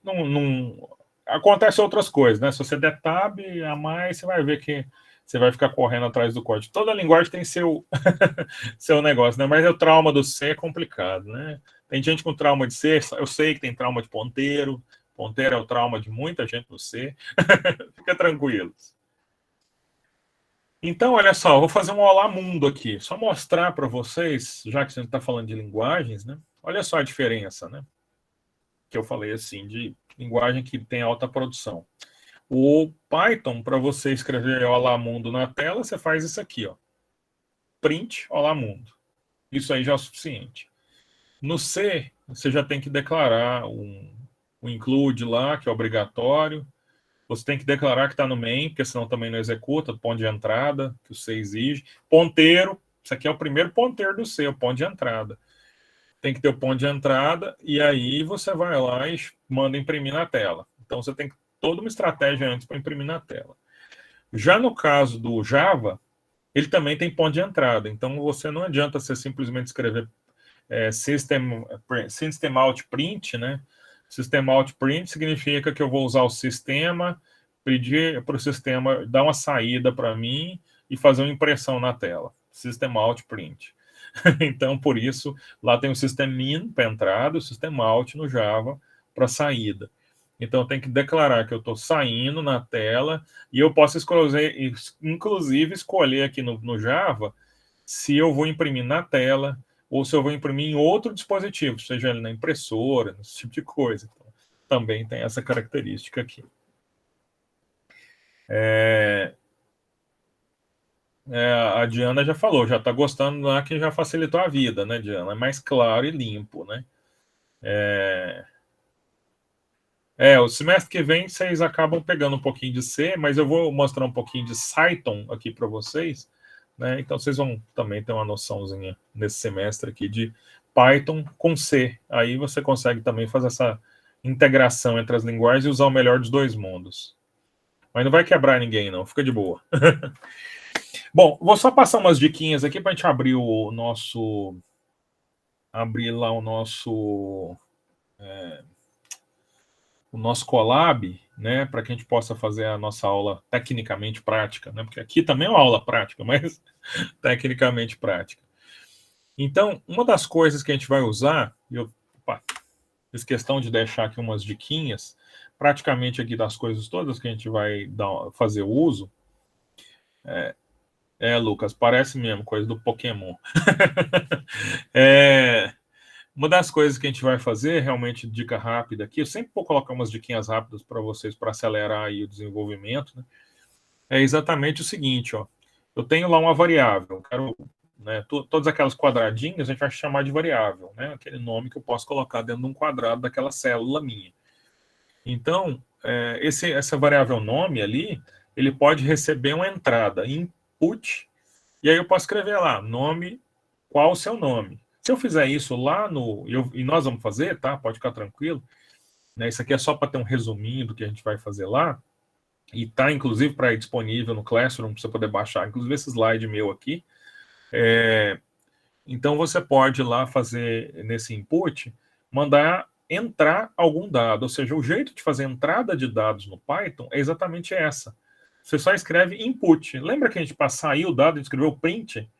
Não acontece outras coisas, né? Se você der tab a mais, você vai ver que você vai ficar correndo atrás do código. Toda linguagem tem seu, seu negócio, né? Mas o trauma do C é complicado, né? Tem gente com trauma de C, eu sei que tem trauma de ponteiro. Ponteiro é o trauma de muita gente no C. Fica tranquilo. Então, olha só, eu vou fazer um olá mundo aqui, só mostrar para vocês, já que a gente está falando de linguagens, né? Olha só a diferença, né? Que eu falei assim, de linguagem que tem alta produção. O Python, para você escrever olá mundo na tela, você faz isso aqui, ó. Print olá mundo. Isso aí já é o suficiente. No C, você já tem que declarar um include lá, que é obrigatório. Você tem que declarar que está no main, porque senão também não executa, ponto de entrada, que o C exige. Ponteiro, isso aqui é o primeiro ponteiro do C, o ponto de entrada. Tem que ter o ponto de entrada, e aí você vai lá e manda imprimir na tela. Então você tem toda uma estratégia antes para imprimir na tela. Já no caso do Java, ele também tem ponto de entrada. Então você não adianta você simplesmente escrever system out print, né? System out print significa que eu vou usar o sistema, pedir para o sistema dar uma saída para mim e fazer uma impressão na tela. System out print. Então, por isso, lá tem o system in para entrada, o system out no Java para saída. Então, eu tenho que declarar que eu estou saindo na tela e eu posso escolher, inclusive, escolher aqui no Java se eu vou imprimir na tela ou se eu vou imprimir em outro dispositivo, seja ele na impressora, esse tipo de coisa. Então, também tem essa característica aqui. A Diana já falou, já está gostando lá que já facilitou a vida, né, Diana? É mais claro e limpo, né? O semestre que vem vocês acabam pegando um pouquinho de C, mas eu vou mostrar um pouquinho de Python aqui para vocês, né? Então vocês vão também ter uma noçãozinha nesse semestre aqui de Python com C. Aí você consegue também fazer essa integração entre as linguagens e usar o melhor dos dois mundos. Mas não vai quebrar ninguém, não. Fica de boa. Bom, vou só passar umas diquinhas aqui para a gente abrir o nosso... Abrir lá o nosso collab, né, para que a gente possa fazer a nossa aula tecnicamente prática, né, porque aqui também é uma aula prática, mas tecnicamente prática. Então, uma das coisas que a gente vai usar, eu fiz questão de deixar aqui umas diquinhas, praticamente aqui das coisas todas que a gente vai fazer uso, Lucas, parece mesmo coisa do Pokémon. Uma das coisas que a gente vai fazer, realmente, dica rápida aqui, eu sempre vou colocar umas diquinhas rápidas para vocês, para acelerar aí o desenvolvimento, né? É exatamente o seguinte, ó. Eu tenho lá uma variável, quero, né, todas aquelas quadradinhas a gente vai chamar de variável, né? Aquele nome que eu posso colocar dentro de um quadrado daquela célula minha. Então, essa variável nome ali, ele pode receber uma entrada, input, e aí eu posso escrever lá, nome, qual o seu nome. Se eu fizer isso lá e nós vamos fazer, tá? Pode ficar tranquilo. Né? Isso aqui é só para ter um resuminho do que a gente vai fazer lá. E tá, inclusive, para ir disponível no Classroom, para você poder baixar, inclusive, esse slide meu aqui. Então, você pode ir lá fazer, nesse input, mandar entrar algum dado. Ou seja, o jeito de fazer entrada de dados no Python é exatamente essa. Você só escreve input. Lembra que a gente saiu o dado, a gente escreveu print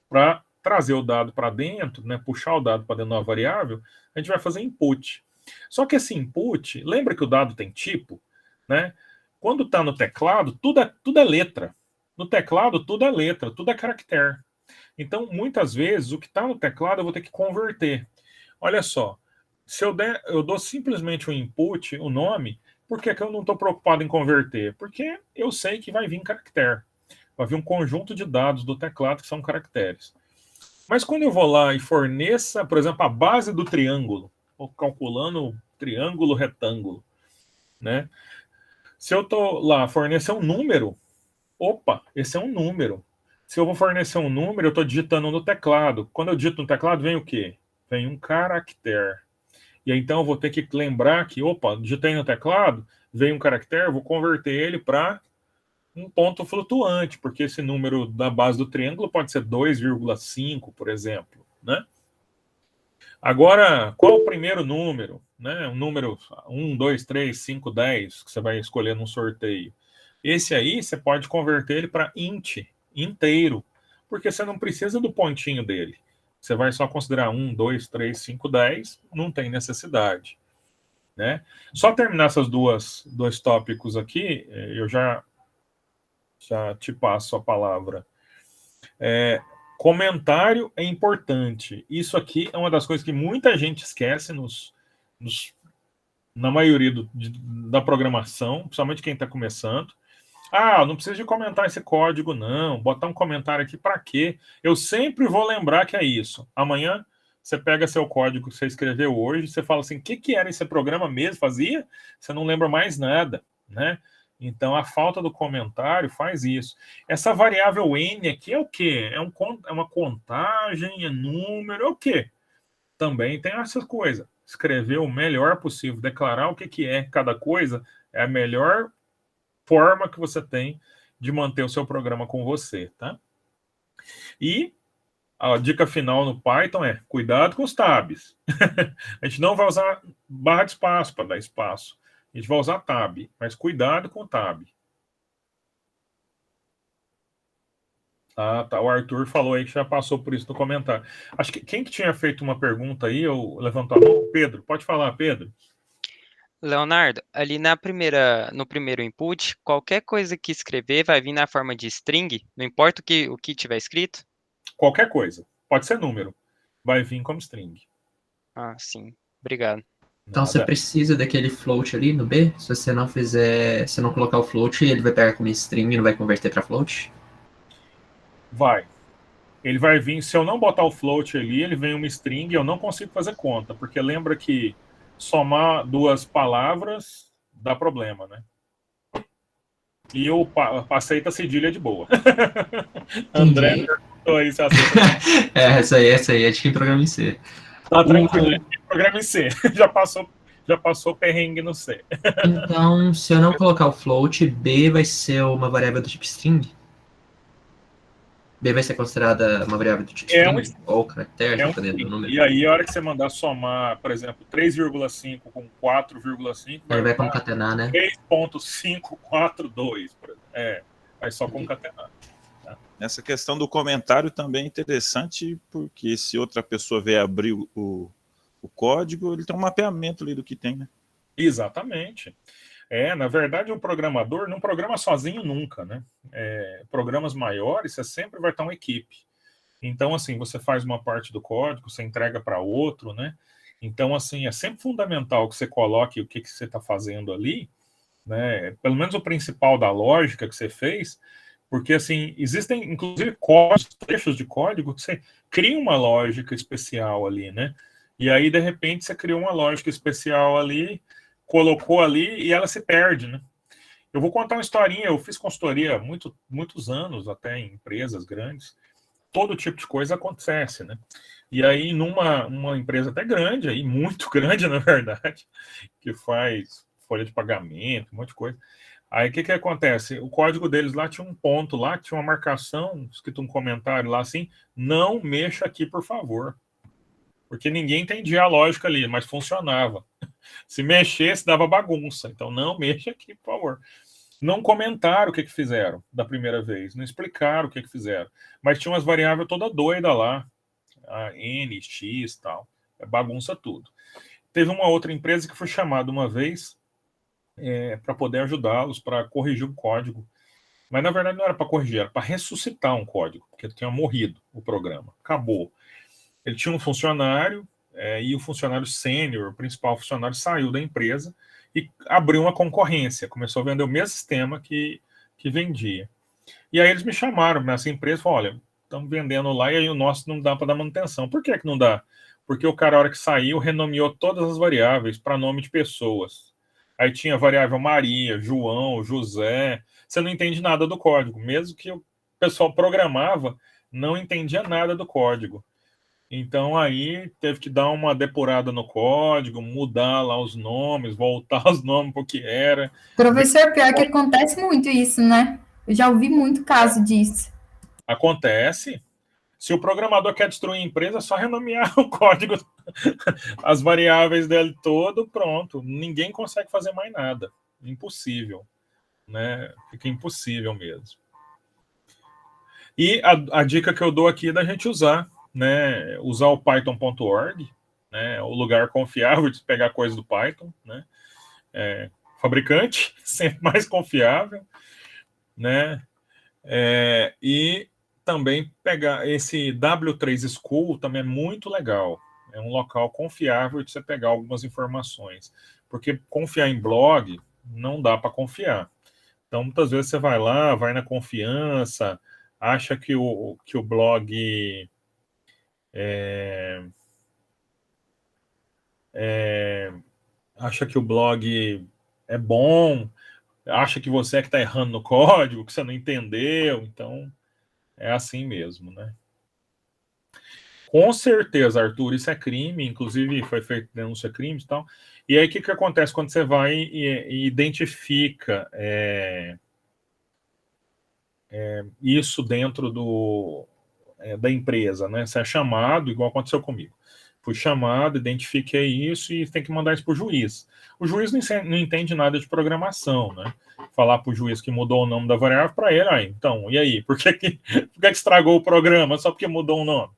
para trazer o dado para dentro, né, puxar o dado para dentro de uma variável, a gente vai fazer input. Só que esse input, lembra que o dado tem tipo? Né? Quando está no teclado, tudo é letra. No teclado, tudo é letra, tudo é caractere. Então, muitas vezes, o que está no teclado eu vou ter que converter. Olha só, se eu dou simplesmente um input, o nome, por que eu não estou preocupado em converter? Porque eu sei que vai vir caractere. Vai vir um conjunto de dados do teclado que são caracteres. Mas quando eu vou lá e forneça, por exemplo, a base do triângulo, ou calculando o triângulo retângulo, né? Se eu estou lá fornecer um número, opa, esse é um número. Se eu vou fornecer um número, eu estou digitando no teclado. Quando eu digito no teclado, vem o quê? Vem um caractere. E aí, então eu vou ter que lembrar que, opa, digitei no teclado, vem um caractere, eu vou converter ele para um ponto flutuante, porque esse número da base do triângulo pode ser 2,5, por exemplo, né? Agora, qual o primeiro número? Né? Um número 1, 2, 3, 5, 10, que você vai escolher num sorteio. Esse aí você pode converter ele para int, inteiro, porque você não precisa do pontinho dele. Você vai só considerar 1, 2, 3, 5, 10, não tem necessidade. Né? Só terminar essas dois tópicos aqui, eu já te passo a palavra. Comentário é importante. Isso aqui é uma das coisas que muita gente esquece na maioria da programação, principalmente quem está começando. Não precisa de comentar esse código, não. Botar um comentário aqui para quê? Eu sempre vou lembrar que é isso. Amanhã você pega seu código que você escreveu hoje, você fala assim, o que era esse programa mesmo? Fazia? Você não lembra mais nada, né? Então, a falta do comentário faz isso. Essa variável n aqui é o quê? É uma contagem, é número, é o quê? Também tem essa coisa. Escrever o melhor possível, declarar o que é cada coisa, é a melhor forma que você tem de manter o seu programa com você, tá? E a dica final no Python é cuidado com os tabs. A gente não vai usar barra de espaço para dar espaço. A gente vai usar tab, mas cuidado com o tab. Tá. O Arthur falou aí que já passou por isso no comentário. Acho que quem que tinha feito uma pergunta aí, eu levanto a mão? Pedro, pode falar, Pedro. Leonardo, ali no primeiro input, qualquer coisa que escrever vai vir na forma de string, não importa o que tiver escrito? Qualquer coisa. Pode ser número. Vai vir como string. Sim. Obrigado. Então você precisa daquele float ali no B? Se você não colocar o float, ele vai pegar como string e não vai converter para float? Vai. Ele vai vir, se eu não botar o float ali, ele vem uma string e eu não consigo fazer conta, porque lembra que somar duas palavras dá problema, né? E eu aceito a cedilha de boa. André perguntou aí se aceita. Essa aí é de quem programa em C. Tá tranquilo, programa em C. Já passou perrengue no C. Então, se eu não colocar o float, B vai ser uma variável do tipo string? B vai ser considerada uma variável do tipo string? Ou caractere, dependendo do número? E aí, a hora que você mandar somar, por exemplo, 3,5 com 4,5... Ele vai concatenar, né? 3.542. Vai só concatenar. Tá? Essa questão do comentário também é interessante, porque se outra pessoa vier abrir o código, ele tem um mapeamento ali do que tem, né? Exatamente. Na verdade, o programador não programa sozinho nunca, né? Programas maiores, você sempre vai estar uma equipe. Então, assim, você faz uma parte do código, você entrega para outro, né? Então, assim, é sempre fundamental que você coloque o que você está fazendo ali, né? Pelo menos o principal da lógica que você fez, porque, assim, existem, inclusive, trechos de código que você cria uma lógica especial ali, né? E aí, de repente, você criou uma lógica especial ali, colocou ali e ela se perde, né? Eu vou contar uma historinha. Eu fiz consultoria muitos anos, até em empresas grandes. Todo tipo de coisa acontece, né? E aí, numa empresa até grande, aí, muito grande, na verdade, que faz folha de pagamento, um monte de coisa. Aí, o que acontece? O código deles lá tinha um ponto lá, tinha uma marcação, escrito um comentário lá assim, não mexa aqui, por favor. Porque ninguém entendia a lógica ali, mas funcionava. Se mexesse, dava bagunça. Então, não mexa aqui, por favor. Não comentaram o que fizeram da primeira vez, não explicaram o que fizeram. Mas tinha umas variáveis toda doida lá, a N, X e tal. Bagunça tudo. Teve uma outra empresa que foi chamada uma vez para poder ajudá-los, para corrigir o código. Mas, na verdade, não era para corrigir, era para ressuscitar um código, porque tinha morrido o programa. Acabou. Ele tinha um funcionário, e o funcionário sênior, o principal funcionário, saiu da empresa e abriu uma concorrência, começou a vender o mesmo sistema que vendia. E aí eles me chamaram nessa empresa e falaram, olha, estamos vendendo lá e aí o nosso não dá para dar manutenção. Por que não dá? Porque o cara, a hora que saiu, renomeou todas as variáveis para nome de pessoas. Aí tinha variável Maria, João, José. Você não entende nada do código. Mesmo que o pessoal programava, não entendia nada do código. Então, aí, teve que dar uma depurada no código, mudar lá os nomes, voltar os nomes para o que era. Professor, pior que acontece muito isso, né? Eu já ouvi muito caso disso. Acontece. Se o programador quer destruir a empresa, é só renomear o código, as variáveis dele todo, pronto. Ninguém consegue fazer mais nada. Impossível. né? Fica impossível mesmo. E a dica que eu dou aqui é da gente usar, né? Usar o python.org, né? O lugar confiável de pegar coisa do Python, né? Fabricante, sempre mais confiável, né? E também pegar esse W3 School também é muito legal. É um local confiável de você pegar algumas informações. Porque confiar em blog não dá para confiar. Então, muitas vezes você vai lá, vai na confiança, acha que o blog acha que o blog é bom, acha que você é que está errando no código, que você não entendeu. Então, é assim mesmo, né? Com certeza, Arthur, isso é crime, inclusive foi feito denúncia crime e tal. E aí, o que acontece quando você vai e identifica isso dentro da empresa, né? Você é chamado, igual aconteceu comigo. Fui chamado, identifiquei isso e tem que mandar isso para o juiz. O juiz não entende nada de programação, né? Falar para o juiz que mudou o nome da variável para ele, então, e aí? Por que estragou o programa só porque mudou o nome?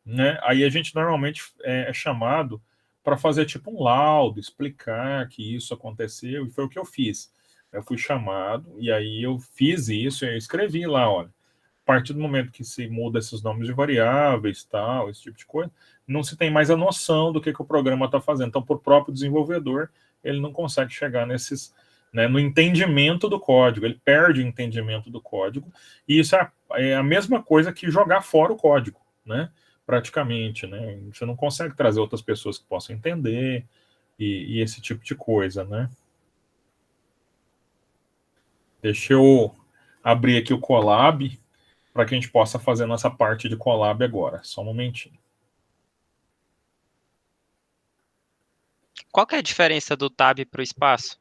Né? Aí a gente normalmente é chamado para fazer tipo um laudo, explicar que isso aconteceu, e foi o que eu fiz. Eu fui chamado, e aí eu fiz isso, e eu escrevi lá, olha, a partir do momento que se muda esses nomes de variáveis, tal, esse tipo de coisa, não se tem mais a noção do que o programa está fazendo. Então, por próprio desenvolvedor, ele não consegue chegar no entendimento do código, ele perde o entendimento do código, e isso é a mesma coisa que jogar fora o código, né? Praticamente, né? Você não consegue trazer outras pessoas que possam entender e esse tipo de coisa, né? Deixa eu abrir aqui o Colab para que a gente possa fazer nossa parte de Colab agora. Só um momentinho. Qual que é a diferença do tab para o espaço?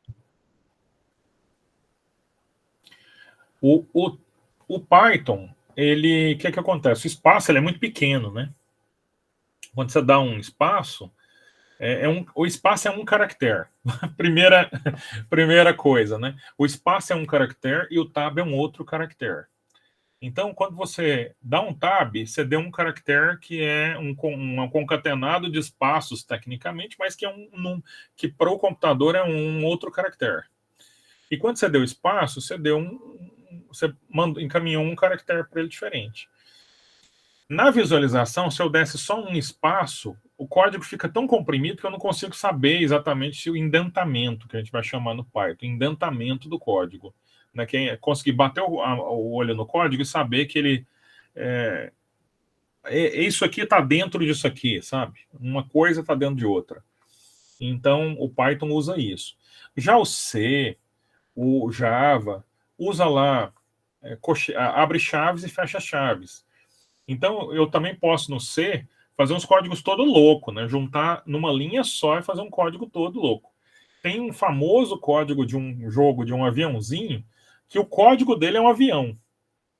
O Python, o que acontece? O espaço ele é muito pequeno, né? Quando você dá um espaço, o espaço é um caractere. Primeira coisa, né? O espaço é um caractere e o tab é um outro caractere. Então, quando você dá um tab, você deu um caractere que é um concatenado de espaços, tecnicamente, mas que que para o computador é um outro caractere. E quando você deu espaço, você encaminhou um caractere para ele diferente. Na visualização, se eu desse só um espaço, o código fica tão comprimido que eu não consigo saber exatamente o indentamento, que a gente vai chamar no Python, indentamento do código. Né? Conseguir bater o olho no código e saber que ele isso aqui está dentro disso aqui, sabe? Uma coisa está dentro de outra. Então, o Python usa isso. Já o C, o Java, usa lá, abre chaves e fecha chaves. Então, eu também posso, no C, fazer uns códigos todo louco, né? Juntar numa linha só e fazer um código todo louco. Tem um famoso código de um jogo, de um aviãozinho, que o código dele é um avião.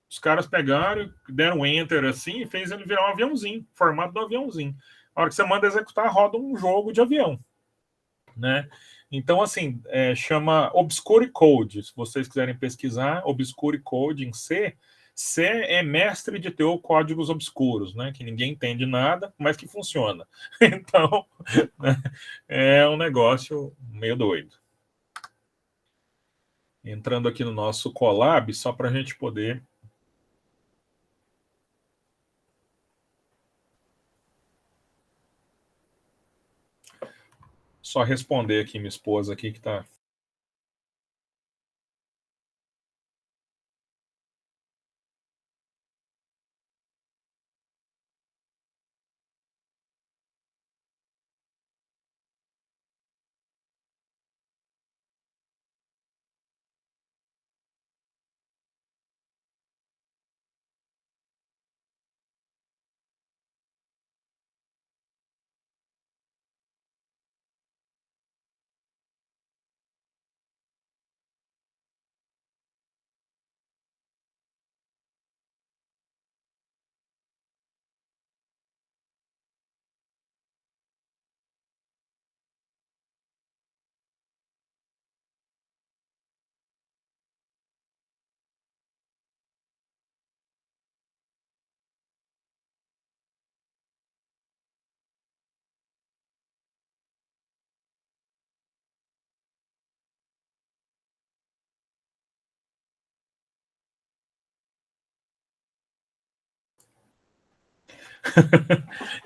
Os caras pegaram, deram enter assim e fez ele virar um aviãozinho, formato do aviãozinho. A hora que você manda executar, roda um jogo de avião, né? Então, assim, chama Obscure Code. Se vocês quiserem pesquisar, Obscure Code em C, C é mestre de ter códigos obscuros, né? Que ninguém entende nada, mas que funciona. Então, né, é um negócio meio doido. Entrando aqui no nosso Colab, só para a gente poder só responder aqui minha esposa aqui que está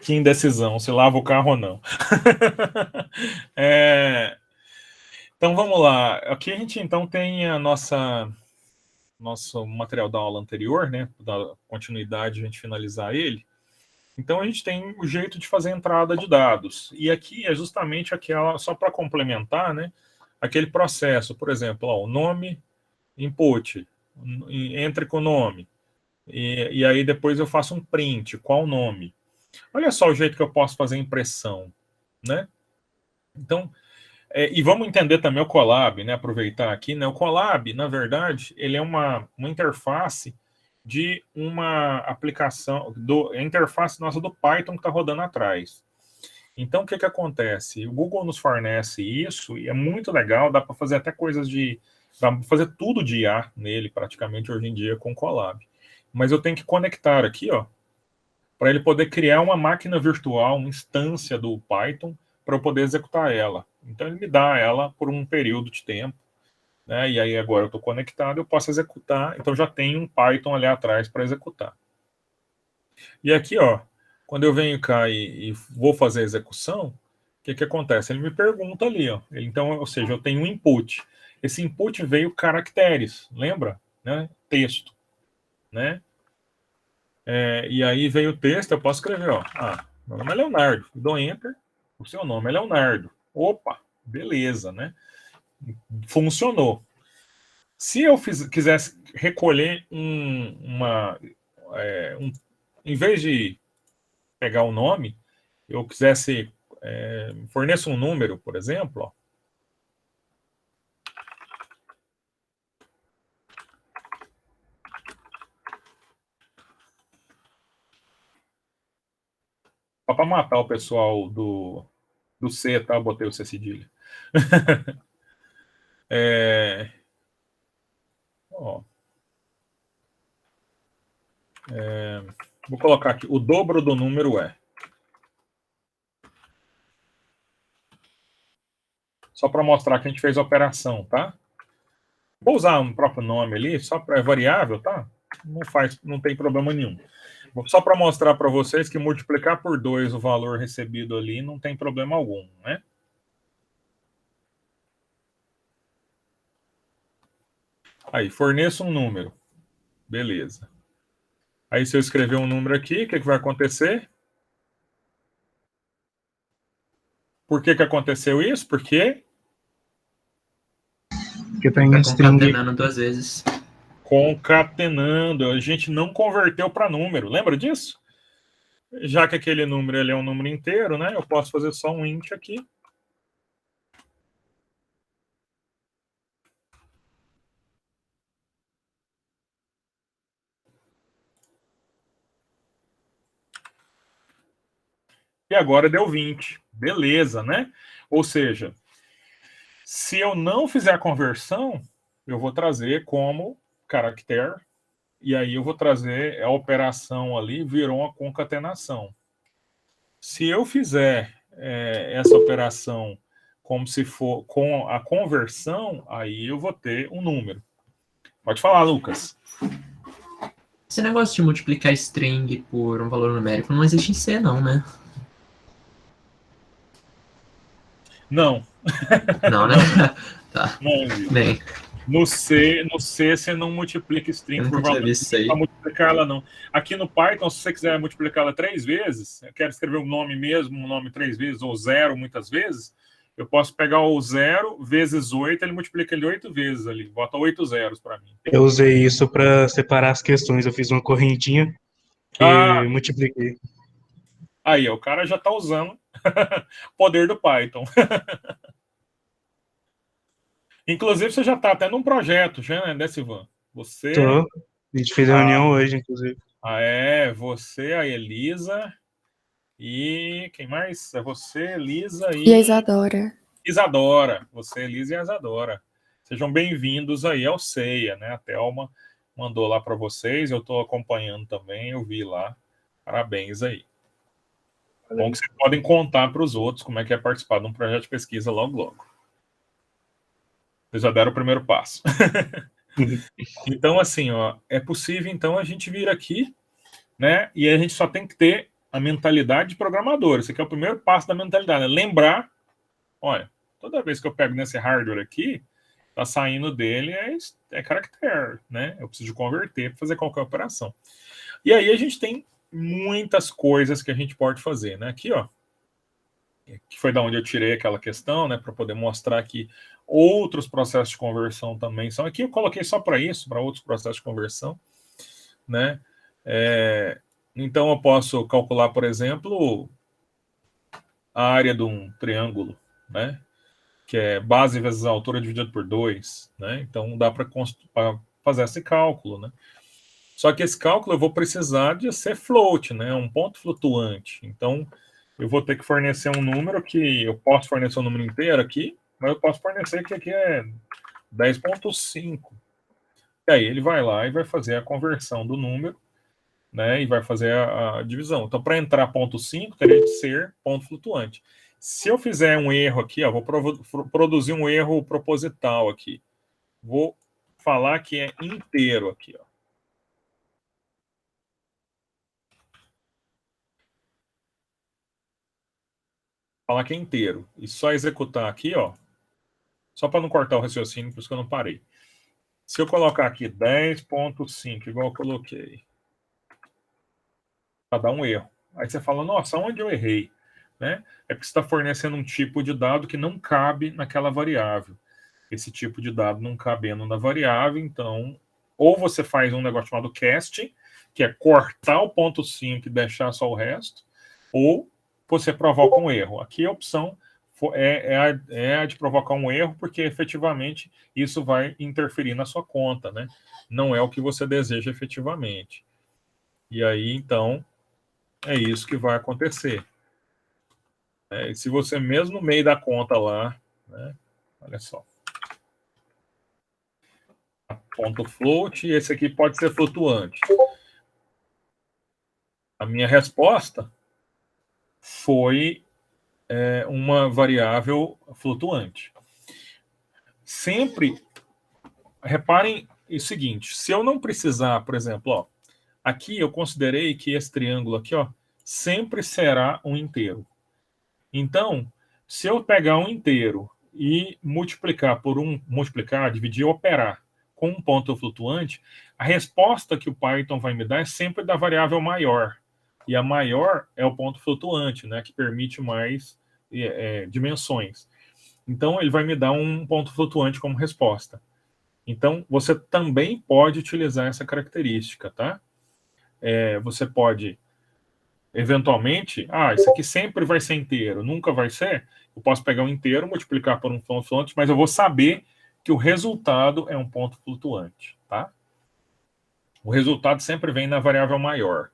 Que indecisão, se lava o carro ou não. Então vamos lá. Aqui a gente então tem a nosso material da aula anterior, né? Da continuidade, a gente finalizar ele. Então a gente tem o jeito de fazer a entrada de dados. E aqui é justamente aquela, só para complementar, né? Aquele processo, por exemplo, ó, o nome, input, entre com o nome. E aí depois eu faço um print, qual o nome? Olha só o jeito que eu posso fazer impressão, né? Então, e vamos entender também o Colab, né? Aproveitar aqui, né? O Colab, na verdade, ele é uma interface de uma aplicação, a interface nossa do Python que está rodando atrás. Então, o que acontece? O Google nos fornece isso e é muito legal, dá para fazer até coisas dá para fazer tudo de IA nele, praticamente, hoje em dia, com o Colab. Mas eu tenho que conectar aqui, ó, para ele poder criar uma máquina virtual, uma instância do Python, para eu poder executar ela. Então, ele me dá ela por um período de tempo, né? E aí, agora eu estou conectado, eu posso executar. Então, já tem um Python ali atrás para executar. E aqui, ó, quando eu venho cá e vou fazer a execução, o que acontece? Ele me pergunta ali, ó. Então, ou seja, eu tenho um input. Esse input veio caracteres, lembra? Né? Texto, né? E aí veio o texto, eu posso escrever, ó. Meu nome é Leonardo. Dou Enter, o seu nome é Leonardo. Opa, beleza, né? Funcionou. Se eu quisesse recolher em vez de pegar o nome, eu quisesse forneça um número, por exemplo, ó. Só para matar o pessoal do C, tá? Eu botei o C cedilha. Ó. Vou colocar aqui, o dobro do número é. Só para mostrar que a gente fez a operação, tá? Vou usar um próprio nome ali, só para variável, tá? Não tem problema nenhum. Só para mostrar para vocês que multiplicar por 2 o valor recebido ali não tem problema algum, né? Aí, forneça um número. Beleza. Aí, se eu escrever um número aqui, o que vai acontecer? Por que aconteceu isso? Porque tá em string. Concatenando 2 vezes. Concatenando. A gente não converteu para número. Lembra disso? Já que aquele número ele é um número inteiro, né? Eu posso fazer só um int aqui. E agora deu 20. Beleza, né? Ou seja, se eu não fizer a conversão, eu vou trazer como caractere, e aí eu vou trazer a operação ali, virou uma concatenação. Se eu fizer essa operação como se for com a conversão, aí eu vou ter um número. Pode falar, Lucas. Esse negócio de multiplicar string por um valor numérico não existe em C, não, né? Não. Não, né? Tá. Não, bem. No C você não multiplica string por valor para multiplicar ela, não. Aqui no Python, se você quiser multiplicá-la 3 vezes, eu quero escrever um nome mesmo, um nome 3 vezes, ou 0 muitas vezes, eu posso pegar o 0 vezes 8, ele multiplica ele 8 vezes ali, bota 8 zeros para mim. Eu usei isso para separar as questões, eu fiz uma correntinha e multipliquei. Aí, o cara já está usando o poder do Python. Inclusive, você já está até num projeto, já, né, Silvan? Você... Tô. A gente fez a reunião hoje, inclusive. Você, a Elisa e... Quem mais? É você, Elisa e... E a Isadora. Isadora. Você, Elisa e a Isadora. Sejam bem-vindos aí ao CEIA, né? A Thelma mandou lá para vocês, eu estou acompanhando também, eu vi lá. Parabéns aí. Bom que vocês podem contar para os outros como é que é participar de um projeto de pesquisa logo, logo. Vocês já deram o primeiro passo. Então, assim, ó, é possível, então, a gente vir aqui, né? E a gente só tem que ter a mentalidade de programador. Esse aqui é o primeiro passo da mentalidade, né? Lembrar, olha, toda vez que eu pego nesse hardware aqui, tá saindo dele é caractere, né? Eu preciso converter para fazer qualquer operação. E aí a gente tem muitas coisas que a gente pode fazer, né? Aqui, ó, que foi da onde eu tirei aquela questão, né? Para poder mostrar que outros processos de conversão também são. Aqui eu coloquei só para isso, para outros processos de conversão, né? Então eu posso calcular, por exemplo, a área de um triângulo, né? Que é base vezes a altura dividido por 2, né? Então dá para fazer esse cálculo, né? Só que esse cálculo eu vou precisar de ser float, né? Um ponto flutuante. Então eu vou ter que fornecer um número que eu posso fornecer um número inteiro aqui, mas eu posso fornecer que aqui é 10.5. E aí ele vai lá e vai fazer a conversão do número, né? E vai fazer a divisão. Então, para entrar ponto 5, teria de ser ponto flutuante. Se eu fizer um erro aqui, ó, vou produzir um erro proposital aqui. Vou falar que é inteiro aqui, ó. Falar que é inteiro. E só executar aqui, ó. Só para não cortar o raciocínio, por isso que eu não parei. Se eu colocar aqui 10.5, igual eu coloquei, vai dar um erro. Aí você fala, nossa, onde eu errei? Né? É porque você está fornecendo um tipo de dado que não cabe naquela variável. Esse tipo de dado não cabendo na variável, então, ou você faz um negócio chamado casting, que é cortar o ponto 5 e deixar só o resto, ou você provoca um erro. Aqui a opção é a de provocar um erro, porque efetivamente isso vai interferir na sua conta, né? Não é o que você deseja efetivamente. E aí, então, é isso que vai acontecer. E se você mesmo no meio da conta lá, né? Olha só. Ponto float, e esse aqui pode ser flutuante. A minha resposta foi uma variável flutuante. Sempre, reparem o seguinte, se eu não precisar, por exemplo, ó, aqui eu considerei que esse triângulo aqui, ó, sempre será um inteiro. Então, se eu pegar um inteiro e multiplicar, dividir, operar com um ponto flutuante, a resposta que o Python vai me dar é sempre da variável maior. E a maior é o ponto flutuante, né, que permite mais dimensões. Então, ele vai me dar um ponto flutuante como resposta. Então, você também pode utilizar essa característica, tá? Você pode, eventualmente, isso aqui sempre vai ser inteiro, nunca vai ser. Eu posso pegar um inteiro, multiplicar por um ponto flutuante, mas eu vou saber que o resultado é um ponto flutuante, tá? O resultado sempre vem na variável maior.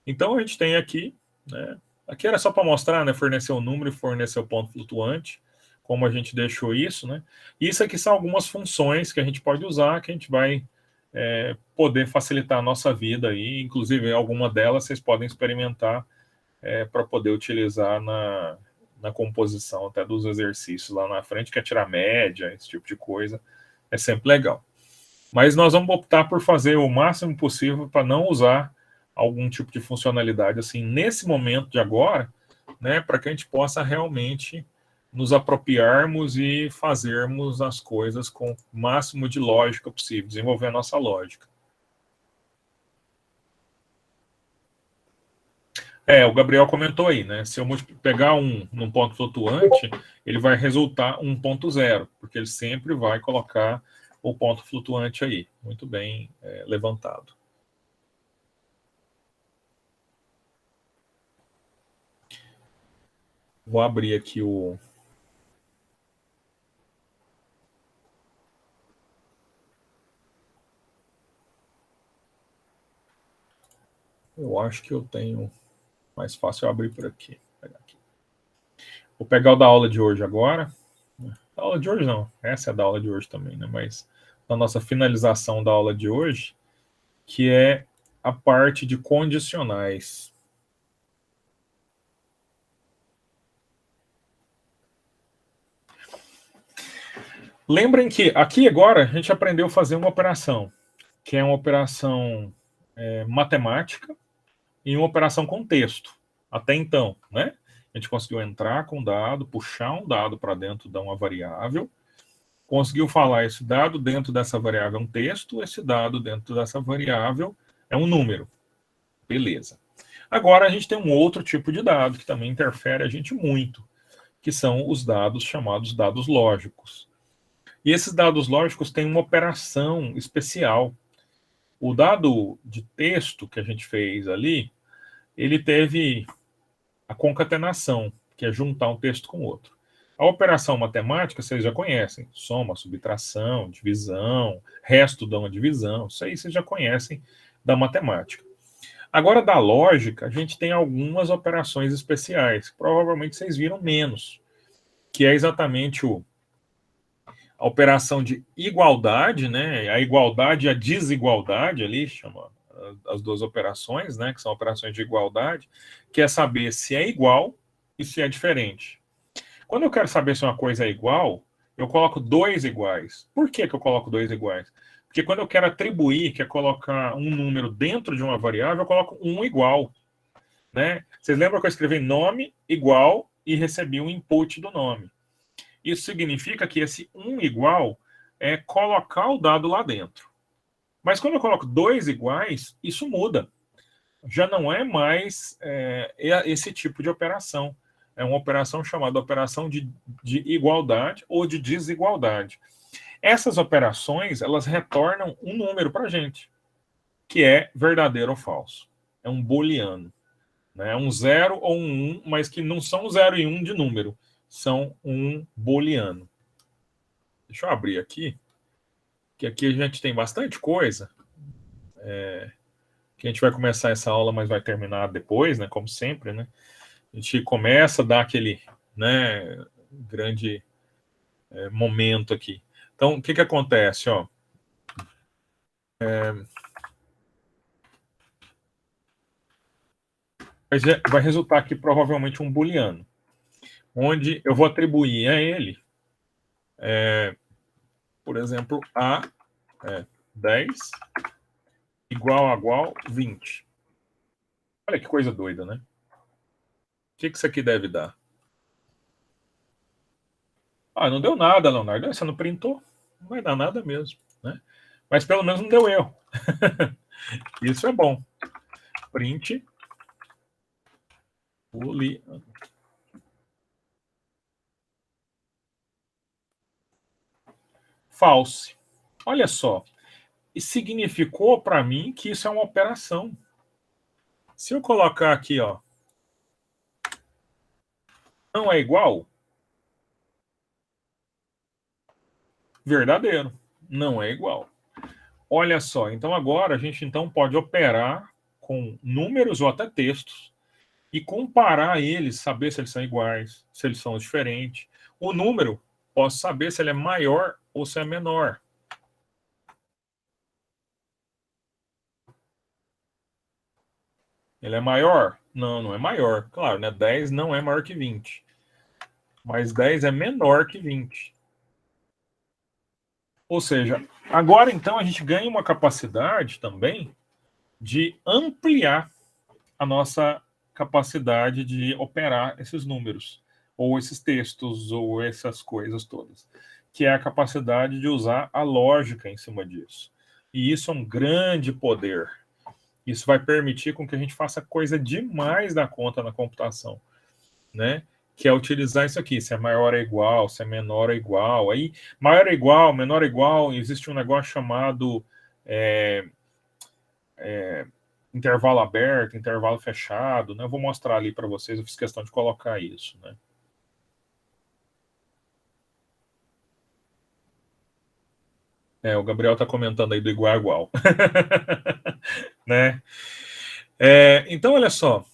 Então, a gente tem aqui, né? Aqui era só para mostrar, né? Fornecer o número e fornecer o ponto flutuante, como a gente deixou isso, né? Isso aqui são algumas funções que a gente pode usar, que a gente vai poder facilitar a nossa vida aí. Inclusive, alguma delas vocês podem experimentar para poder utilizar na composição até dos exercícios lá na frente, que é tirar média, esse tipo de coisa. É sempre legal. Mas nós vamos optar por fazer o máximo possível para não usar algum tipo de funcionalidade assim nesse momento de agora, né, para que a gente possa realmente nos apropriarmos e fazermos as coisas com o máximo de lógica possível, desenvolver a nossa lógica. O Gabriel comentou aí, né? Se eu pegar num ponto flutuante, ele vai resultar 1.0, porque ele sempre vai colocar o ponto flutuante aí. Muito bem levantado. Vou abrir aqui o... Eu acho que eu tenho... Mais fácil eu abrir por aqui. Vou pegar o da aula de hoje agora. Da aula de hoje não. Essa é da aula de hoje também, né? Mas da nossa finalização da aula de hoje, que é a parte de condicionais. Lembrem que aqui agora a gente aprendeu a fazer uma operação, que é uma operação matemática, em uma operação com texto. Até então, né? A gente conseguiu entrar com um dado, puxar um dado para dentro de uma variável, conseguiu falar esse dado dentro dessa variável é um texto, esse dado dentro dessa variável é um número. Beleza. Agora a gente tem um outro tipo de dado que também interfere a gente muito, que são os dados chamados dados lógicos. E esses dados lógicos têm uma operação especial. O dado de texto que a gente fez ali, ele teve a concatenação, que é juntar um texto com outro. A operação matemática, vocês já conhecem. Soma, subtração, divisão, resto dá uma divisão. Isso aí vocês já conhecem da matemática. Agora, da lógica, a gente tem algumas operações especiais. Provavelmente vocês viram menos. Que é exatamente a operação de igualdade, né? A igualdade e a desigualdade ali, chama as duas operações, né? Que são operações de igualdade, que é saber se é igual e se é diferente. Quando eu quero saber se uma coisa é igual, eu coloco dois iguais. Por que eu coloco dois iguais? Porque quando eu quero atribuir, que é colocar um número dentro de uma variável, eu coloco um igual, né? Vocês lembram que eu escrevi nome igual e recebi um input do nome. Isso significa que esse um igual é colocar o dado lá dentro. Mas quando eu coloco dois iguais, isso muda. Já não é mais esse tipo de operação. É uma operação chamada operação de igualdade ou de desigualdade. Essas operações, elas retornam um número para a gente, que é verdadeiro ou falso. É um booleano. Né? Um 0 ou um 1, mas que não são 0 e 1 de número. São um booleano. Deixa eu abrir aqui, que aqui a gente tem bastante coisa, que a gente vai começar essa aula, mas vai terminar depois, né, como sempre, né? A gente começa a dar aquele, né, grande momento aqui. Então, o que acontece, ó? Vai resultar aqui provavelmente um booleano, onde eu vou atribuir a ele, por exemplo, a 10 igual 20. Olha que coisa doida, né? O que isso aqui deve dar? Ah, não deu nada, Leonardo. Você não printou? Não vai dar nada mesmo, né? Mas pelo menos não deu erro. Isso é bom. Print booleano. False. Olha só. E significou para mim que isso é uma operação. Se eu colocar aqui, ó, não é igual, verdadeiro. Não é igual. Olha só, então agora a gente então pode operar com números ou até textos e comparar eles, saber se eles são iguais, se eles são diferentes. O número, posso saber se ele é maior ou se é menor. Ele é maior? Não, não é maior. Claro, né? 10 não é maior que 20. Mas 10 é menor que 20. Ou seja, agora então a gente ganha uma capacidade também de ampliar a nossa capacidade de operar esses números, ou esses textos, ou essas coisas todas, que é a capacidade de usar a lógica em cima disso. E isso é um grande poder. Isso vai permitir com que a gente faça coisa demais da conta na computação, né? Que é utilizar isso aqui, se é maior é igual, se é menor é igual. Aí, maior é igual, menor é igual, existe um negócio chamado intervalo aberto, intervalo fechado, né? Eu vou mostrar ali para vocês, eu fiz questão de colocar isso, né? O Gabriel está comentando aí do igual a igual. Né? Então, olha só.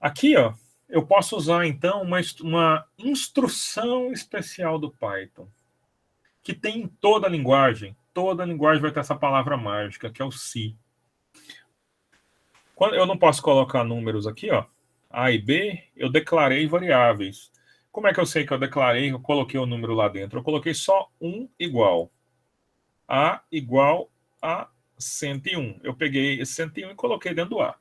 Aqui, ó, eu posso usar, então, uma instrução especial do Python, que tem em toda a linguagem. Toda a linguagem vai ter essa palavra mágica, que é o se. Quando eu não posso colocar números aqui, ó, A e B, eu declarei variáveis. Como é que eu sei que eu declarei, eu coloquei o número lá dentro? Eu coloquei só um igual. A igual a 101. Eu peguei esse 101 e coloquei dentro do A.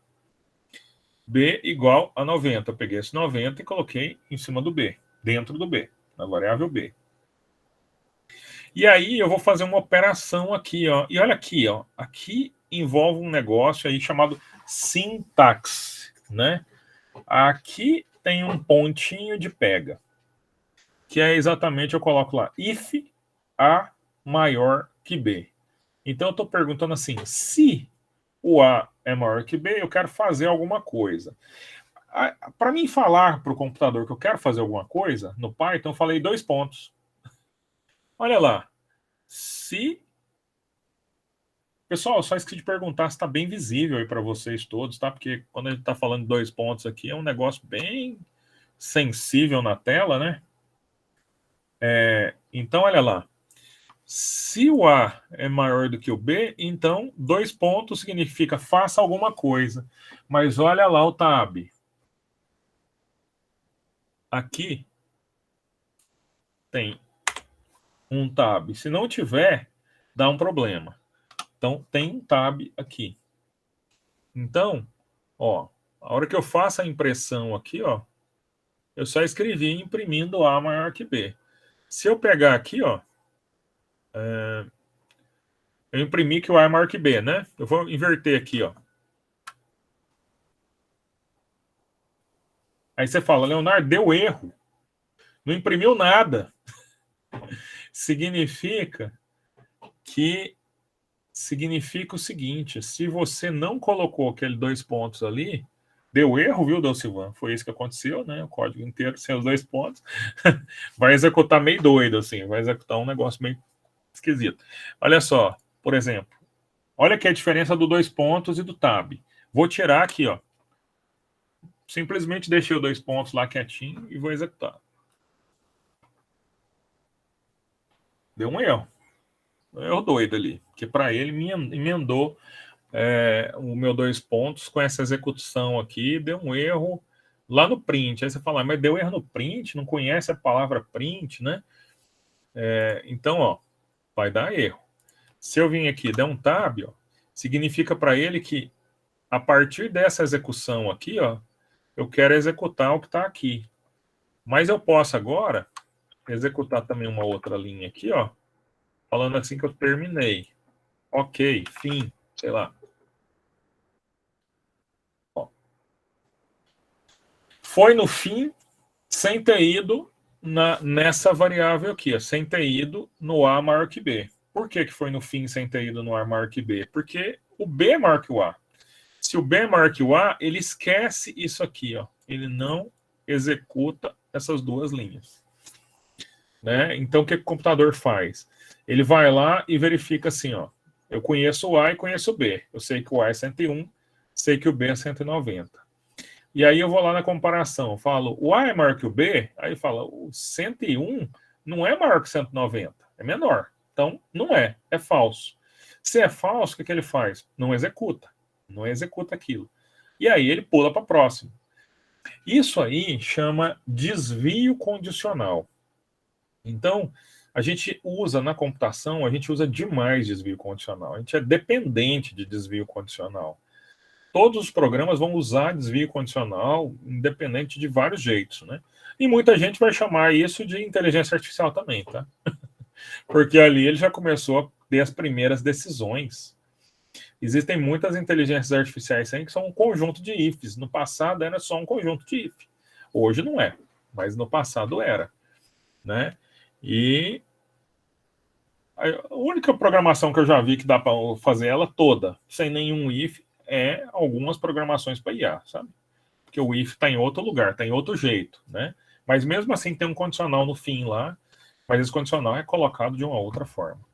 B igual a 90. Eu peguei esse 90 e coloquei em cima do B, dentro do B, na variável B. E aí eu vou fazer uma operação aqui, ó. E olha aqui, ó. Aqui envolve um negócio aí chamado sintaxe, né? Aqui tem um pontinho de pega, que é exatamente, eu coloco lá, if A maior que B. Então eu estou perguntando assim, se o A é maior que B, eu quero fazer alguma coisa. Para mim falar para o computador que eu quero fazer alguma coisa, no Python eu falei 2 pontos. Olha lá, se... Pessoal, só esqueci de perguntar se está bem visível aí para vocês todos, tá? Porque quando a gente está falando de 2 pontos aqui, é um negócio bem sensível na tela, né? Então, olha lá. Se o A é maior do que o B, então 2 pontos significa faça alguma coisa. Mas olha lá o tab. Aqui tem um tab. Se não tiver, dá um problema. Então, tem um tab aqui. Então, ó, a hora que eu faço a impressão aqui, ó, eu só escrevi imprimindo A maior que B. Se eu pegar aqui, ó, eu imprimi que o A é maior que B, né? Eu vou inverter aqui, ó. Aí você fala, Leonardo, deu erro. Não imprimiu nada. Significa o seguinte, se você não colocou aqueles 2 pontos ali, deu erro, viu, Delcivan? Foi isso que aconteceu, né? O código inteiro sem os 2 pontos. Vai executar meio doido, assim. Vai executar um negócio meio esquisito. Olha só, por exemplo. Olha aqui a diferença do 2 pontos e do tab. Vou tirar aqui, ó. Simplesmente deixei os 2 pontos lá quietinho e vou executar. Deu um erro. Um erro doido ali. Porque para ele me emendou o meu 2 pontos com essa execução aqui. Deu um erro lá no print. Aí você fala, mas deu erro no print? Não conhece a palavra print, né? Então, ó, vai dar erro. Se eu vim aqui e der um tab, ó, significa para ele que a partir dessa execução aqui, ó, eu quero executar o que está aqui. Mas eu posso agora executar também uma outra linha aqui, ó, falando assim que eu terminei. Ok, fim, sei lá. Ó. Foi no fim sem ter ido nessa variável aqui, ó, sem ter ido no A maior que B. Por que foi no fim sem ter ido no A maior que B? Porque o B é maior que o A. Se o B é maior que o A, ele esquece isso aqui, ó. Ele não executa essas 2 linhas. Né? Então, o que o computador faz? Ele vai lá e verifica assim, ó. Eu conheço o A e conheço o B. Eu sei que o A é 101, sei que o B é 190. E aí eu vou lá na comparação, falo, o A é maior que o B? Aí fala, o 101 não é maior que 190, é menor. Então, não é falso. Se é falso, o que ele faz? Não executa aquilo. E aí ele pula para o próximo. Isso aí chama desvio condicional. Então, a gente usa na computação, a gente usa demais desvio condicional. A gente é dependente de desvio condicional. Todos os programas vão usar desvio condicional, independente de vários jeitos, né? E muita gente vai chamar isso de inteligência artificial também, tá? Porque ali ele já começou a ter as primeiras decisões. Existem muitas inteligências artificiais aí que são um conjunto de ifs. No passado era só um conjunto de if. Hoje não é, mas no passado era, né? E a única programação que eu já vi que dá para fazer ela toda, sem nenhum if, é algumas programações para IA, sabe? Porque o if está em outro lugar, está em outro jeito, né? Mas mesmo assim tem um condicional no fim lá, mas esse condicional é colocado de uma outra forma.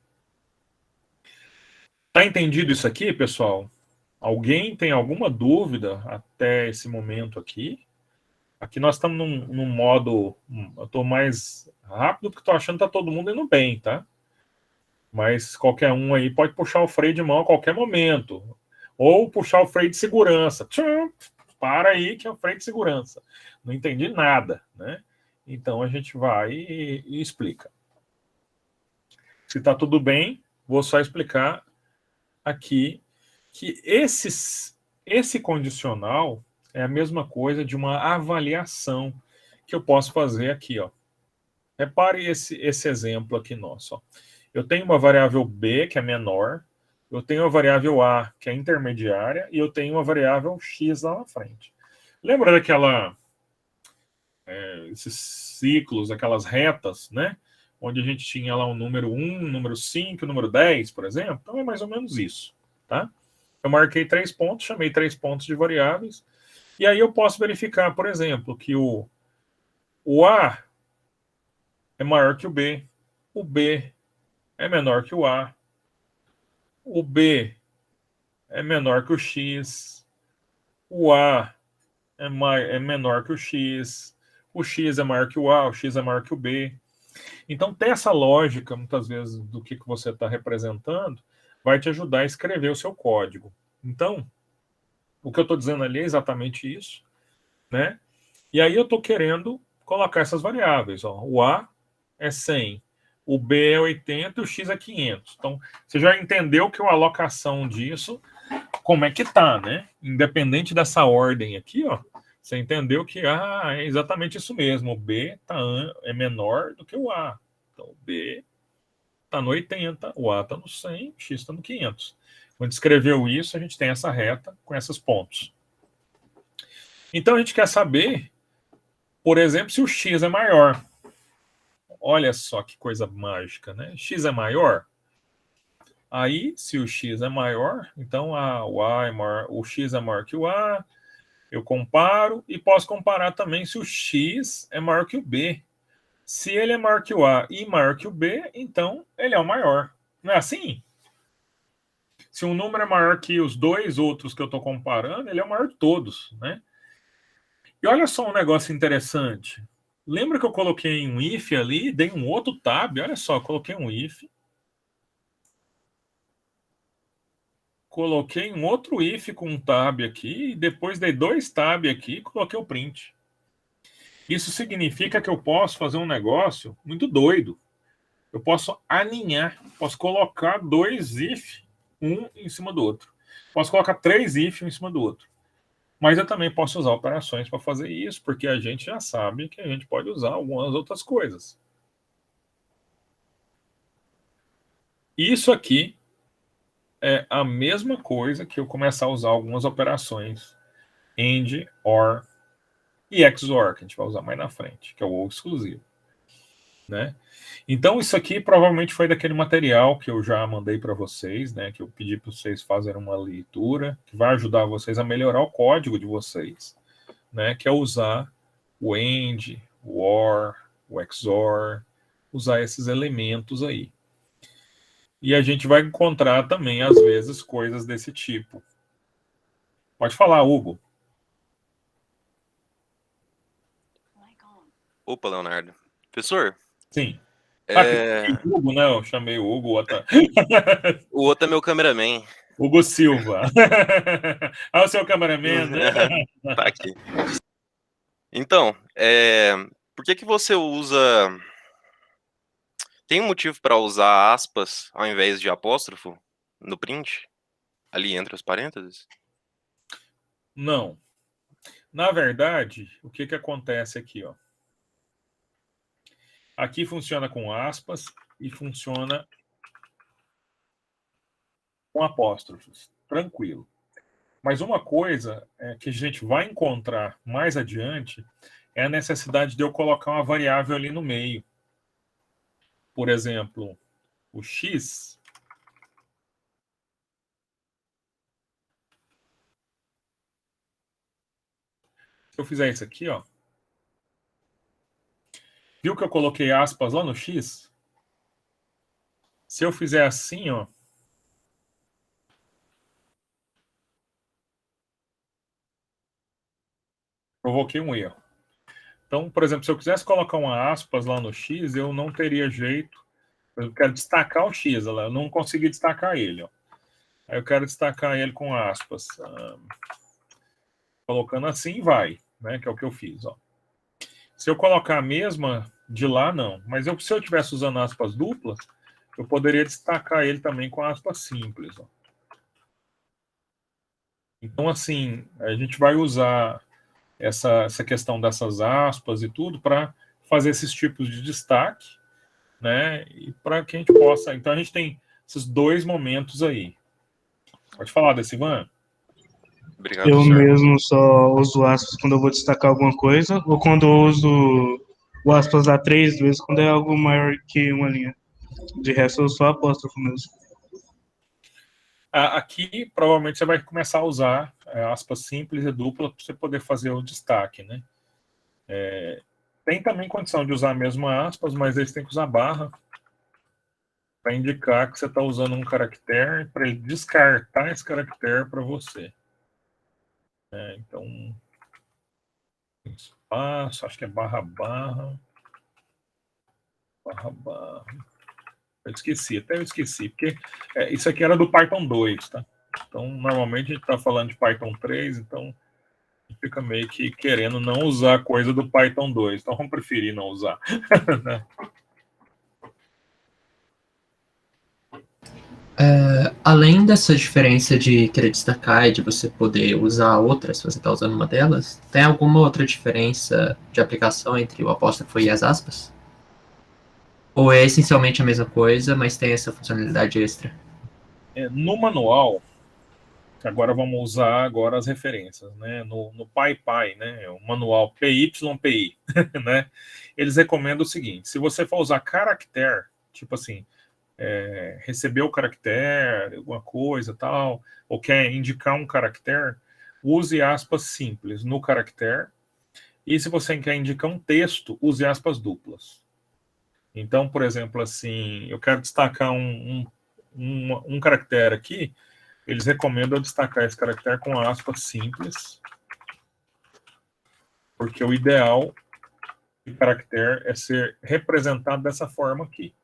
Tá entendido isso aqui, pessoal? Alguém tem alguma dúvida até esse momento aqui? Aqui nós estamos num modo... Eu estou mais rápido porque estou achando que está todo mundo indo bem, tá? Mas qualquer um aí pode puxar o freio de mão a qualquer momento. Ou puxar o freio de segurança. Tchum, para aí que é o freio de segurança. Não entendi nada, né? Então a gente vai e explica. Se está tudo bem, vou só explicar aqui que esse condicional é a mesma coisa de uma avaliação que eu posso fazer aqui, ó. Repare esse exemplo aqui nosso, ó. Eu tenho uma variável B, que é menor, eu tenho a variável A, que é intermediária, e eu tenho uma variável X lá na frente. Lembra daquela... esses ciclos, aquelas retas, né? Onde a gente tinha lá o número 1, o número 5, o número 10, por exemplo. Então é mais ou menos isso, tá? Eu marquei 3 pontos, chamei 3 pontos de variáveis, e aí eu posso verificar, por exemplo, que o A é maior que o B é menor que o A, o B é menor que o X, o A é menor que o X é maior que o A, o X é maior que o B. Então, ter essa lógica, muitas vezes, do que você está representando, vai te ajudar a escrever o seu código. Então, o que eu estou dizendo ali é exatamente isso, né? E aí eu estou querendo colocar essas variáveis. Ó. O A é 100, o B é 80 e o X é 500. Então, você já entendeu que a alocação disso, como é que tá, né? Independente dessa ordem aqui, ó, você entendeu que é exatamente isso mesmo. O B é menor do que o A. Então, o B está no 80, o A está no 100, o X está no 500. Quando escreveu isso, a gente tem essa reta com esses pontos. Então, a gente quer saber, por exemplo, se o X é maior. Olha só que coisa mágica, né? X é maior. Aí, se o X é maior, então o A é maior, o X é maior que o A. Eu comparo e posso comparar também se o X é maior que o B. Se ele é maior que o A e maior que o B, então ele é o maior. Não é assim? Se um número é maior que os dois outros que eu estou comparando, ele é o maior de todos, né? E olha só um negócio interessante. Lembra que eu coloquei um if ali, dei um outro tab? Olha só, coloquei um if. Coloquei um outro if com um tab aqui, e depois dei 2 tab aqui e coloquei o print. Isso significa que eu posso fazer um negócio muito doido. Eu posso alinhar, posso colocar 2 if, um em cima do outro. Posso colocar 3 if um em cima do outro. Mas eu também posso usar operações para fazer isso, porque a gente já sabe que a gente pode usar algumas outras coisas. Isso aqui é a mesma coisa que eu começar a usar algumas operações AND, OR e XOR, que a gente vai usar mais na frente, que é o OR exclusivo, né? Então, isso aqui provavelmente foi daquele material que eu já mandei para vocês, né? Que eu pedi para vocês fazerem uma leitura, que vai ajudar vocês a melhorar o código de vocês, né? Que é usar o AND, o OR, o XOR, usar esses elementos aí. E a gente vai encontrar também, às vezes, coisas desse tipo. Pode falar, Hugo. Opa, Leonardo. Professor? Sim. Hugo, não, eu chamei o Hugo. O outro é meu cameraman. Hugo Silva. O seu cameraman, né? Tá aqui. Então, por que você usa... Tem um motivo para usar aspas ao invés de apóstrofo no print? Ali entre os parênteses? Não. Na verdade, o que acontece aqui, ó? Aqui funciona com aspas e funciona com apóstrofos. Tranquilo. Mas uma coisa que a gente vai encontrar mais adiante é a necessidade de eu colocar uma variável ali no meio. Por exemplo, o X. Se eu fizer isso aqui, ó. Viu que eu coloquei aspas lá no X? Se eu fizer assim, ó. Provoquei um erro. Então, por exemplo, se eu quisesse colocar uma aspas lá no X, eu não teria jeito. Eu quero destacar o X, eu não consegui destacar ele, ó. Aí eu quero destacar ele com aspas. Colocando assim, vai, né? Que é o que eu fiz, ó. Se eu colocar a mesma de lá, não. Mas se eu estivesse usando aspas duplas, eu poderia destacar ele também com aspas simples, ó. Então, assim, a gente vai usar essa questão dessas aspas e tudo para fazer esses tipos de destaque, né? E para que a gente possa... Então, a gente tem esses dois momentos aí. Pode falar desse, Ivan? Obrigado, Eu senhor. mesmo só uso aspas quando eu vou destacar alguma coisa, ou quando eu uso o aspas lá 3 vezes, quando é algo maior que uma linha. De resto, eu só apóstrofo mesmo. Aqui, provavelmente, você vai começar a usar aspas simples e duplas para você poder fazer o destaque, né? Tem também condição de usar a mesma aspas, mas eles têm que usar barra para indicar que você está usando um caractere, para ele descartar esse caractere para você. Então, espaço, acho que é barra, barra. Eu esqueci, porque isso aqui era do Python 2, tá? Então, normalmente a gente está falando de Python 3, então fica meio que querendo não usar coisa do Python 2. Então, vamos preferir não usar. Né? Além dessa diferença de querer destacar e de você poder usar outras, se você está usando uma delas, tem alguma outra diferença de aplicação entre o apóstrofo e as aspas? Ou é essencialmente a mesma coisa, mas tem essa funcionalidade extra? No manual, agora vamos usar agora as referências, né? No PyPy, né? O manual PYPI, né? Eles recomendam o seguinte: se você for usar caractere, tipo assim, recebeu o caractere, alguma coisa tal, ou quer indicar um caractere, use aspas simples no caractere. E se você quer indicar um texto, use aspas duplas. Então, por exemplo, assim, eu quero destacar um caractere aqui, eles recomendam destacar esse caractere com aspas simples, porque o ideal do caractere é ser representado dessa forma aqui.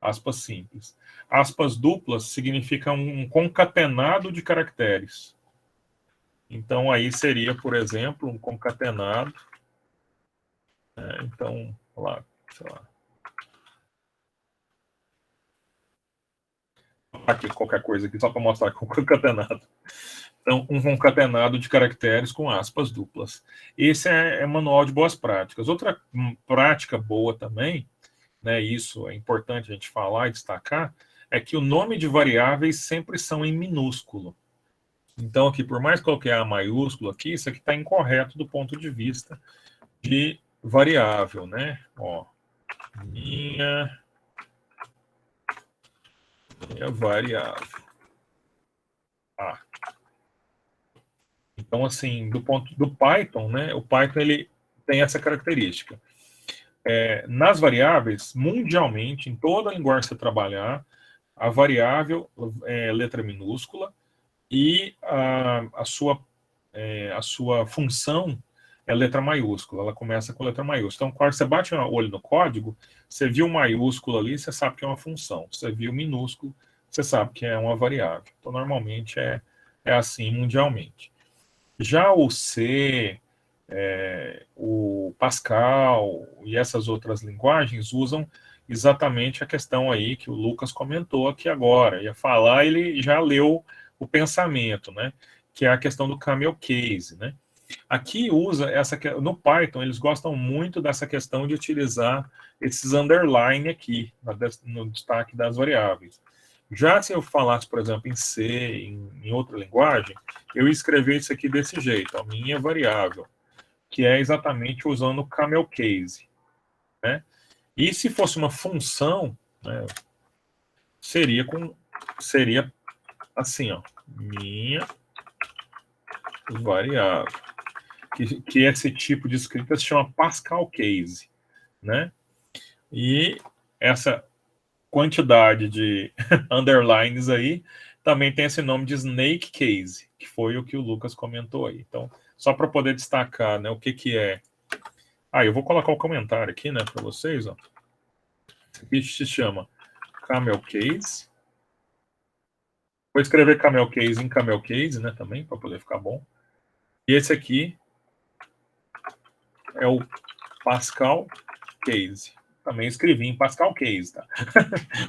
Aspas simples. Aspas duplas significam um concatenado de caracteres. Então, aí seria, por exemplo, um concatenado. Então, lá, sei lá. Aqui, qualquer coisa aqui, só para mostrar que é um concatenado. Então, um concatenado de caracteres com aspas duplas. Esse é manual de boas práticas. Outra prática boa também, né, isso é importante a gente falar e destacar, é que o nome de variáveis sempre são em minúsculo. Então, aqui, por mais que coloquei A maiúsculo aqui, isso aqui está incorreto do ponto de vista de variável, né? Ó, minha variável. Então, assim, do ponto do Python, né? O Python ele tem essa característica. Nas variáveis, mundialmente, em toda a linguagem que você trabalhar, a variável é letra minúscula e a sua função é letra maiúscula. Ela começa com letra maiúscula. Então, quando você bate o olho no código, você viu maiúsculo ali, você sabe que é uma função. Você viu minúsculo, você sabe que é uma variável. Então, normalmente é assim mundialmente. Já o C, o Pascal e essas outras linguagens usam exatamente a questão aí que o Lucas comentou aqui agora. Ia falar, ele já leu o pensamento, né? Que é a questão do camel case, né? Aqui usa no Python, eles gostam muito dessa questão de utilizar esses underline aqui, no destaque das variáveis. Já se eu falasse, por exemplo, em C, em outra linguagem, eu ia escrever isso aqui desse jeito, a minha variável, que é exatamente usando o camel case, né? E se fosse uma função, né, seria assim, ó, minha variável, que esse tipo de escrita se chama Pascal case, né? E essa quantidade de underlines aí também tem esse nome de snake case, que foi o que o Lucas comentou aí. Então, só para poder destacar, né, o que é. Eu vou colocar o comentário aqui, né, para vocês, ó. Isso aqui se chama camel case. Vou escrever camel case em camel case, né, também, para poder ficar bom. E esse aqui é o Pascal case. Também escrevi em Pascal Case, tá?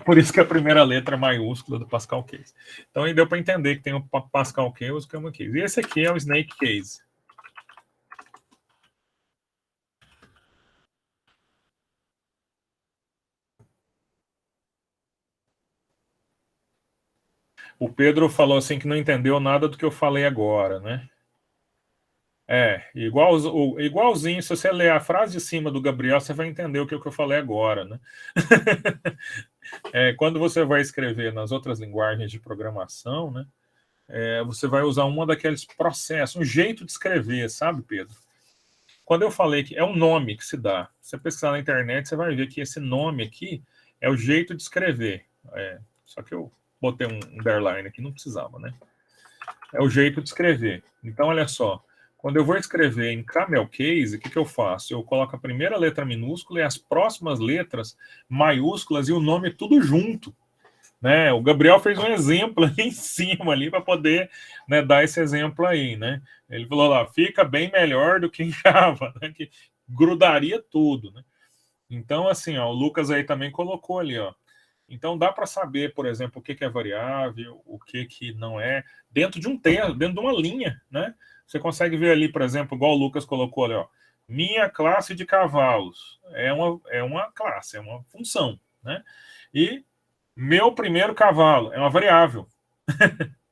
Por isso que a primeira letra é maiúscula do Pascal Case. Então aí deu para entender que tem o Pascal Case, que é uma case. E esse aqui é o Snake Case. O Pedro falou assim que não entendeu nada do que eu falei agora, né? Igualzinho, se você ler a frase de cima do Gabriel, você vai entender o que eu falei agora, né? Quando você vai escrever nas outras linguagens de programação, né? Você vai usar uma daqueles processos, um jeito de escrever, sabe, Pedro? Quando eu falei que é um nome que se dá, você pesquisar na internet, você vai ver que esse nome aqui é o jeito de escrever. Só que eu botei um underline aqui, não precisava, né? É o jeito de escrever. Então, olha só. Quando eu vou escrever em Camel Case, o que eu faço? Eu coloco a primeira letra minúscula e as próximas letras maiúsculas e o nome tudo junto. Né? O Gabriel fez um exemplo ali em cima ali para poder, né, dar esse exemplo aí, né? Ele falou lá, fica bem melhor do que em Java, né? Que grudaria tudo, né? Então, assim, ó, o Lucas aí também colocou ali, ó. Então dá para saber, por exemplo, o que é variável, o que não é, dentro de um texto, dentro de uma linha, né? Você consegue ver ali, por exemplo, igual o Lucas colocou ali, ó. Minha classe de cavalos é uma classe, é uma função, né? E meu primeiro cavalo é uma variável,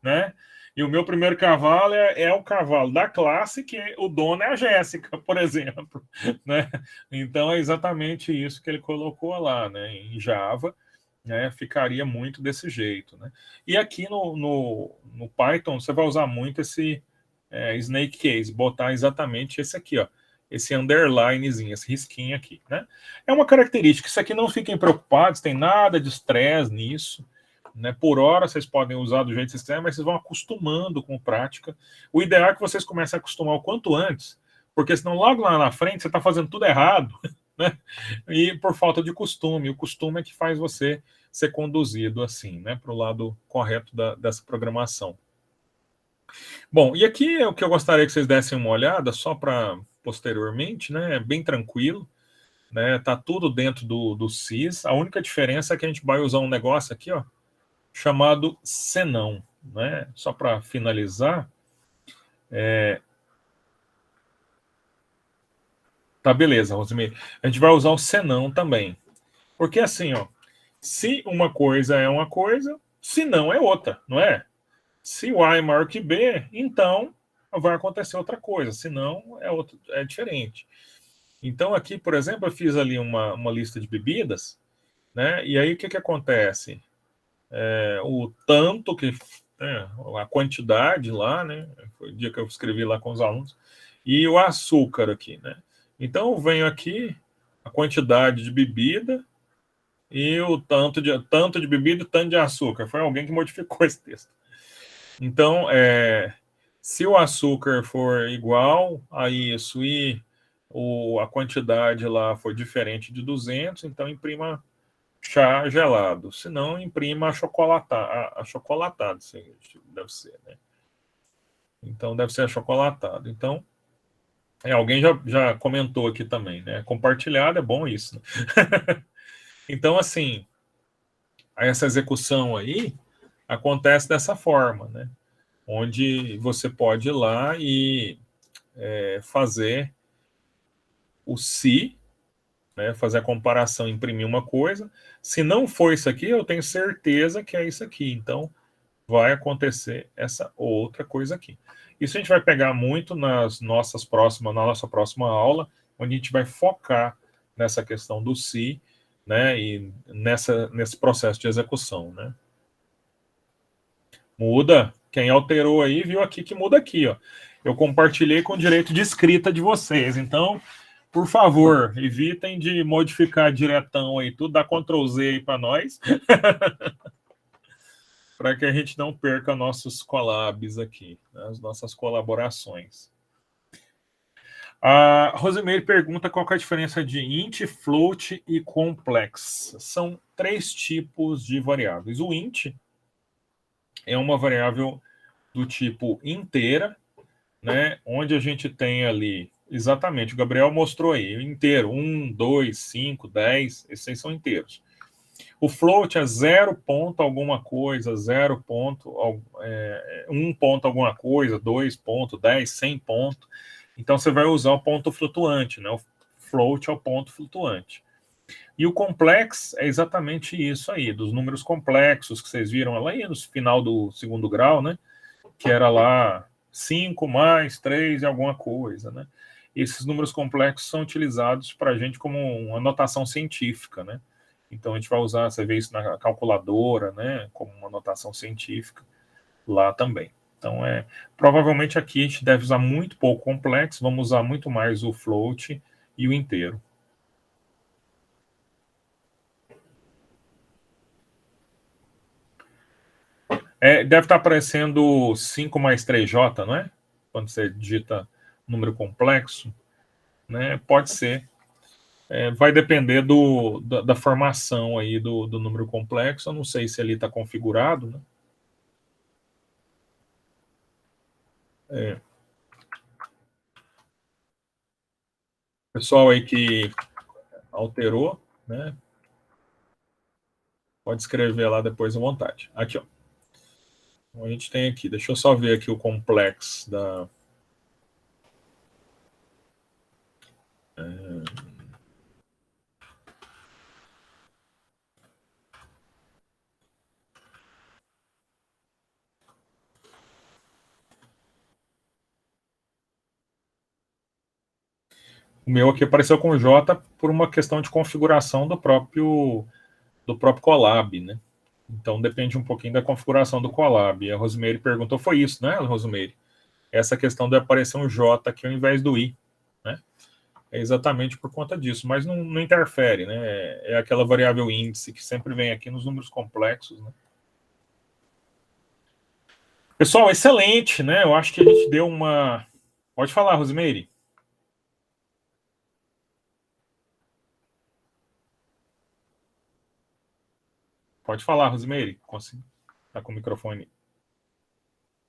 né? E o meu primeiro cavalo é o cavalo da classe que o dono é a Jéssica, por exemplo, né? Então é exatamente isso que ele colocou lá, né? Em Java, né? Ficaria muito desse jeito, né? E aqui no Python você vai usar muito esse Snake Case, botar exatamente esse aqui, ó. Esse underlinezinho, esse risquinho aqui, né? É uma característica. Isso aqui não fiquem preocupados, tem nada de estresse nisso, né? Por hora vocês podem usar do jeito que vocês quiserem, mas vocês vão acostumando com prática. O ideal é que vocês comecem a acostumar o quanto antes, porque senão logo lá na frente você está fazendo tudo errado, né? E por falta de costume. O costume é que faz você ser conduzido assim, né? Para o lado correto dessa programação. Bom, e aqui é o que eu gostaria que vocês dessem uma olhada, só para posteriormente, né? É bem tranquilo, né? Tá tudo dentro do sys. A única diferença é que a gente vai usar um negócio aqui, ó, chamado senão, né? Só para finalizar. Tá, beleza, Rosemary. A gente vai usar o senão também. Porque assim, ó, se uma coisa é uma coisa, se não é outra, não é? Se o A é maior que B, então vai acontecer outra coisa, senão é diferente. Então aqui, por exemplo, eu fiz ali uma lista de bebidas, né? E aí o que acontece? O tanto que a quantidade lá, né? Foi o dia que eu escrevi lá com os alunos, e o açúcar aqui, né? Então eu venho aqui a quantidade de bebida e o tanto de bebida e tanto de açúcar. Foi alguém que modificou esse texto. Então, se o açúcar for igual a isso e a quantidade lá for diferente de 200, então imprima chá gelado. Se não, imprima achocolatado. Deve ser, né? Então, deve ser achocolatado. Então, alguém já comentou aqui também, né? Compartilhado é bom isso, né? Então, assim, essa execução aí acontece dessa forma, né? Onde você pode ir lá e fazer o se, né, fazer a comparação, imprimir uma coisa. Se não for isso aqui, eu tenho certeza que é isso aqui. Então, vai acontecer essa outra coisa aqui. Isso a gente vai pegar muito na nossa próxima aula, onde a gente vai focar nessa questão do se, né, e nesse processo de execução, né? Muda. Quem alterou aí, viu aqui que muda aqui, ó. Eu compartilhei com o direito de escrita de vocês. Então, por favor, evitem de modificar diretão aí tudo, dá Ctrl Z aí para nós. Para que a gente não perca nossos collabs aqui, né, as nossas colaborações. A Rosemary pergunta qual que é a diferença de int, float e complex. São 3 tipos de variáveis. O int é uma variável do tipo inteira, né, onde a gente tem ali Exatamente, o Gabriel mostrou aí, inteiro, 1, 2, 5, 10, esses aí são inteiros. O float é 0 ponto alguma coisa, 0 ponto, 1 ponto alguma coisa, 2 ponto, 10, 100 ponto. Então você vai usar o ponto flutuante, né? O float é o ponto flutuante. E o complexo é exatamente isso aí, dos números complexos que vocês viram lá no final do segundo grau, né? Que era lá 5 mais 3 e alguma coisa, né? Esses números complexos são utilizados para a gente como uma notação científica, né? Então a gente vai usar, você vê isso na calculadora, né? Como uma notação científica lá também. Então provavelmente aqui a gente deve usar muito pouco complexo, vamos usar muito mais o float e o inteiro. Deve estar aparecendo 5 mais 3J, não é? Quando você digita número complexo, né? Pode ser. Vai depender da formação aí do número complexo. Eu não sei se ali está configurado, né? Pessoal aí que alterou, né? Pode escrever lá depois à vontade. Aqui, ó. Então, a gente tem aqui, deixa eu só ver aqui o complexo da... O meu aqui apareceu com J por uma questão de configuração do próprio Colab, né? Então depende um pouquinho da configuração do Colab. E a Rosemary perguntou, foi isso, né, Rosemary? Essa questão de aparecer um J aqui ao invés do I, né? É exatamente por conta disso, mas não interfere, né? É aquela variável índice que sempre vem aqui nos números complexos, né? Pessoal, excelente, né? Eu acho que a gente deu uma... Pode falar, Rosemary. Pode falar, Rosemary. Tá com o microfone.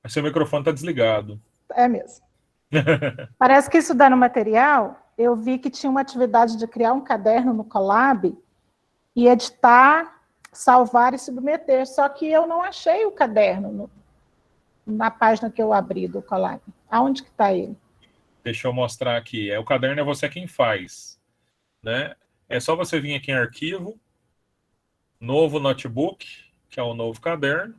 Mas seu microfone tá desligado. É mesmo. Parece que estudando material, eu vi que tinha uma atividade de criar um caderno no Colab e editar, salvar e submeter. Só que eu não achei o caderno na página que eu abri do Colab. Aonde que está ele? Deixa eu mostrar aqui. O caderno é você quem faz, né? É só você vir aqui em arquivo, novo notebook, que é o novo caderno.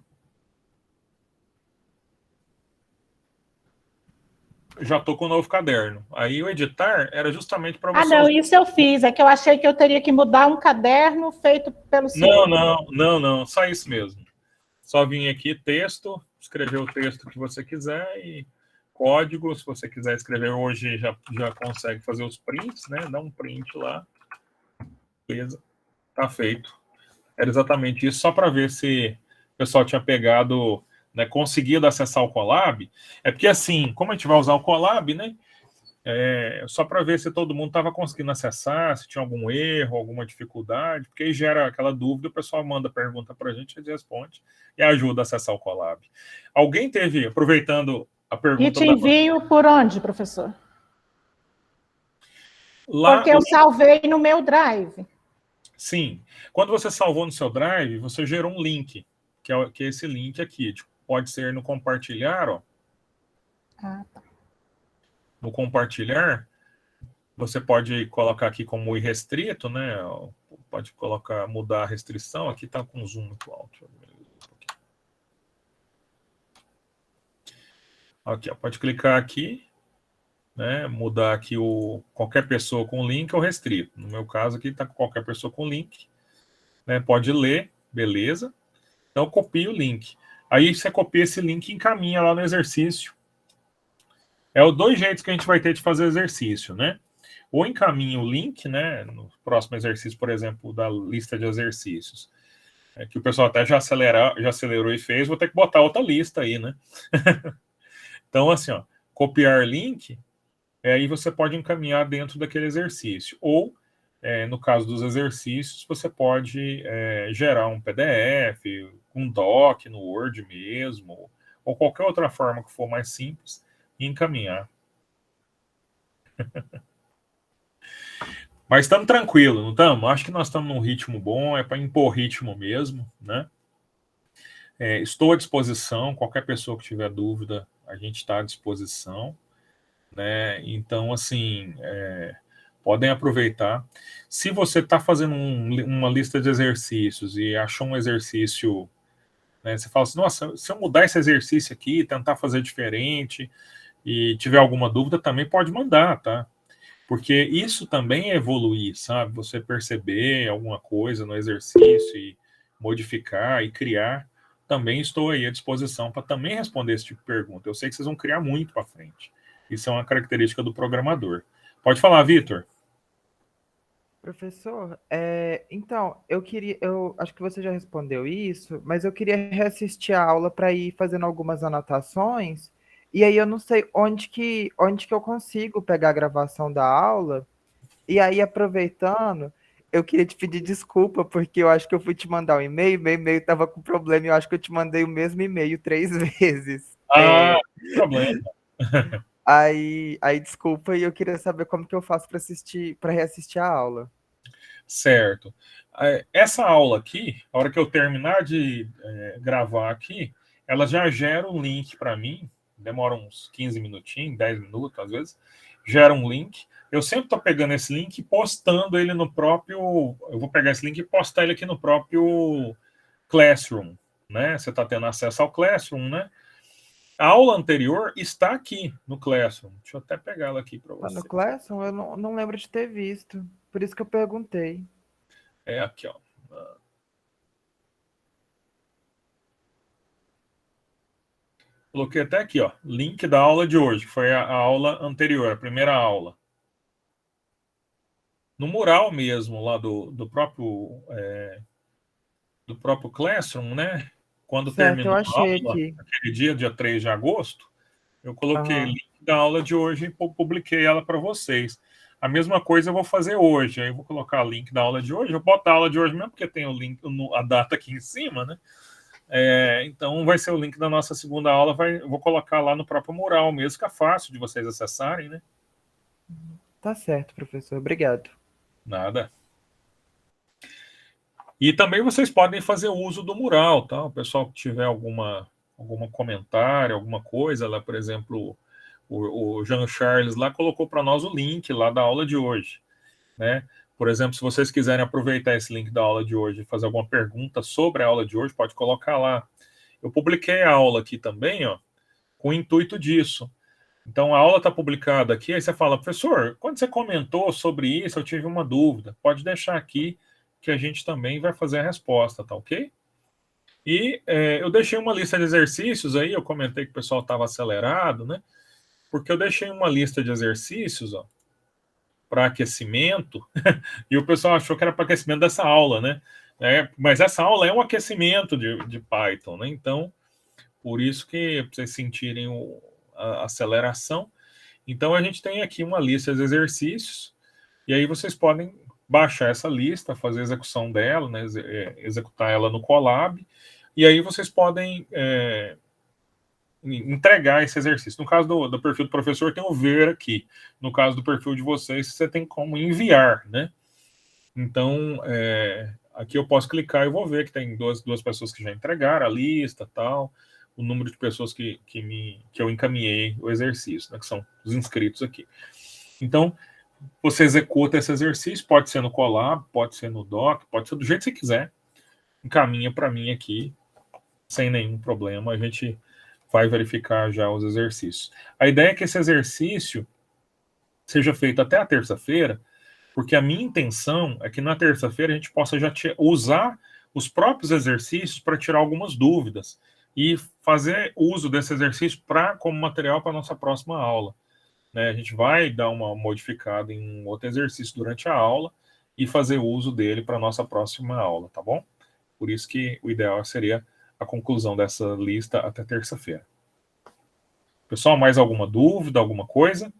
Já estou com o novo caderno. Aí o editar era justamente para você... Ah, não, isso eu fiz. É que eu achei que eu teria que mudar um caderno feito pelo senhor. Não. Só isso mesmo. Só vir aqui, texto, escrever o texto que você quiser e código, se você quiser escrever hoje, já consegue fazer os prints, né? Dá um print lá. Beleza. Tá feito. Era exatamente isso, só para ver se o pessoal tinha pegado, né, conseguido acessar o Colab. É porque, assim, como a gente vai usar o Colab, né, só para ver se todo mundo estava conseguindo acessar, se tinha algum erro, alguma dificuldade, porque aí gera aquela dúvida, o pessoal manda pergunta para a gente, a gente responde e ajuda a acessar o Colab. Alguém teve, aproveitando a pergunta... E te envio por onde, professor? Lá, porque eu salvei no meu Drive. Sim. Quando você salvou no seu Drive, você gerou um link, que é esse link aqui. Tipo, pode ser no compartilhar, ó. Ah, tá. No compartilhar, você pode colocar aqui como irrestrito, né? Pode colocar, mudar a restrição. Aqui tá com zoom muito alto. Aqui, ó, pode clicar aqui, né? Mudar aqui qualquer pessoa com link ou restrito. No meu caso aqui tá qualquer pessoa com link, né? Pode ler, beleza. Então copia o link. Aí você copia esse link e encaminha lá no exercício. Os dois jeitos que a gente vai ter de fazer exercício, né? Ou encaminha o link, né? No próximo exercício, por exemplo, da lista de exercícios. Que o pessoal até já acelerou e fez, vou ter que botar outra lista aí, né? Então, assim, ó, copiar link, aí você pode encaminhar dentro daquele exercício. Ou, no caso dos exercícios, você pode gerar um PDF, um doc no Word mesmo, ou qualquer outra forma que for mais simples, e encaminhar. Mas estamos tranquilos, não estamos? Acho que nós estamos num ritmo bom, é para impor ritmo mesmo, né? Estou à disposição, qualquer pessoa que tiver dúvida, a gente está à disposição, né? Então, assim, podem aproveitar. Se você está fazendo uma lista de exercícios e achou um exercício, né, você fala assim, nossa, se eu mudar esse exercício aqui, tentar fazer diferente, e tiver alguma dúvida, também pode mandar, tá? Porque isso também é evoluir, sabe? Você perceber alguma coisa no exercício e modificar e criar. Também estou aí à disposição para também responder esse tipo de pergunta. Eu sei que vocês vão criar muito para frente. Isso é uma característica do programador. Pode falar, Vitor. Professor, então, eu acho que você já respondeu isso, mas eu queria reassistir a aula para ir fazendo algumas anotações, e aí eu não sei onde que eu consigo pegar a gravação da aula, e aí aproveitando, eu queria te pedir desculpa, porque eu acho que eu fui te mandar um e-mail, meu e-mail estava com problema, e eu acho que eu te mandei o mesmo e-mail 3 vezes. Não tem problema. Aí desculpa, e eu queria saber como que eu faço para reassistir a aula. Certo. Essa aula aqui, a hora que eu terminar de gravar aqui, ela já gera um link para mim, demora uns 15 minutinhos, 10 minutos às vezes, gera um link. Eu sempre estou pegando esse link e postando ele no próprio... Eu vou pegar esse link e postar ele aqui no próprio Classroom, né? Você está tendo acesso ao Classroom, né? A aula anterior está aqui no Classroom. Deixa eu até pegar ela aqui para você. No Classroom? Eu não lembro de ter visto. Por isso que eu perguntei. Aqui, ó. Coloquei até aqui, ó. Link da aula de hoje. Foi a aula anterior, a primeira aula. No mural mesmo, lá do próprio Classroom, né? Quando terminou a aula, aquele dia 3 de agosto, eu coloquei o link da aula de hoje e publiquei ela para vocês. A mesma coisa eu vou fazer hoje. Aí eu vou colocar o link da aula de hoje. Eu boto a aula de hoje mesmo, porque tem o link, a data aqui em cima, né? Então vai ser o link da nossa segunda aula. Eu vou colocar lá no próprio mural mesmo, que é fácil de vocês acessarem, né? Tá certo, professor. Obrigado. Nada. E também vocês podem fazer uso do mural, tá? O pessoal que tiver alguma comentário, alguma coisa lá, por exemplo, o Jean Charles lá colocou para nós o link lá da aula de hoje, né? Por exemplo, se vocês quiserem aproveitar esse link da aula de hoje e fazer alguma pergunta sobre a aula de hoje, pode colocar lá. Eu publiquei a aula aqui também, ó, com o intuito disso. Então, a aula está publicada aqui, aí você fala, professor, quando você comentou sobre isso, eu tive uma dúvida. Pode deixar aqui que a gente também vai fazer a resposta, tá ok? E eu deixei uma lista de exercícios aí, eu comentei que o pessoal estava acelerado, né? Porque eu deixei uma lista de exercícios, ó, para aquecimento, e o pessoal achou que era para aquecimento dessa aula, né? Mas essa aula é um aquecimento de Python, né? Então, por isso que para vocês sentirem a aceleração. Então, a gente tem aqui uma lista de exercícios, e aí vocês podem baixar essa lista, fazer a execução dela, né? Executar ela no Colab, e aí vocês podem entregar esse exercício. No caso do perfil do professor, tem o ver aqui. No caso do perfil de vocês, você tem como enviar, né? Então, aqui eu posso clicar e vou ver que tem duas pessoas que já entregaram a lista, tal, o número de pessoas que eu encaminhei o exercício, né, que são os inscritos aqui. Então, você executa esse exercício, pode ser no Colab, pode ser no Doc, pode ser do jeito que você quiser, encaminha para mim aqui, sem nenhum problema, a gente vai verificar já os exercícios. A ideia é que esse exercício seja feito até a terça-feira, porque a minha intenção é que na terça-feira a gente possa já usar os próprios exercícios para tirar algumas dúvidas e fazer uso desse exercício como material para a nossa próxima aula. A gente vai dar uma modificada em um outro exercício durante a aula e fazer uso dele para a nossa próxima aula, tá bom? Por isso que o ideal seria a conclusão dessa lista até terça-feira. Pessoal, mais alguma dúvida, alguma coisa?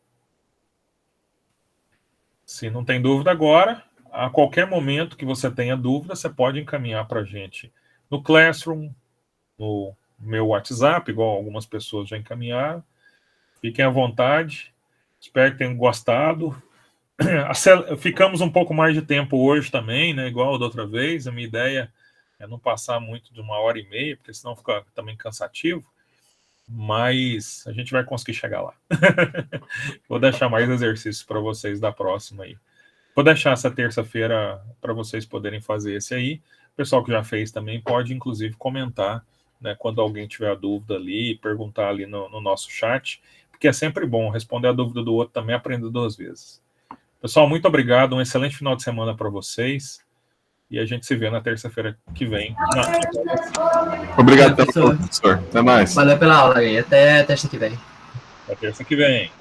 Se não tem dúvida agora, a qualquer momento que você tenha dúvida, você pode encaminhar para a gente no Classroom, no meu WhatsApp, igual algumas pessoas já encaminharam. Fiquem à vontade. Espero que tenham gostado. Ficamos um pouco mais de tempo hoje também, né? Igual da outra vez. A minha ideia é não passar muito de 1h30, porque senão fica também cansativo. Mas a gente vai conseguir chegar lá. Vou deixar mais exercícios para vocês da próxima aí. Vou deixar essa terça-feira para vocês poderem fazer esse aí. O pessoal que já fez também pode, inclusive, comentar, né, quando alguém tiver a dúvida ali, perguntar ali no nosso chat, porque é sempre bom responder a dúvida do outro também, aprender 2 vezes. Pessoal, muito obrigado, um excelente final de semana para vocês, e a gente se vê na terça-feira que vem. Obrigado, professor. Até mais. Valeu pela aula aí. Até terça que vem. Até terça que vem.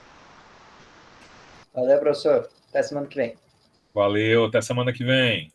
Valeu, professor. Até semana que vem. Valeu, até semana que vem.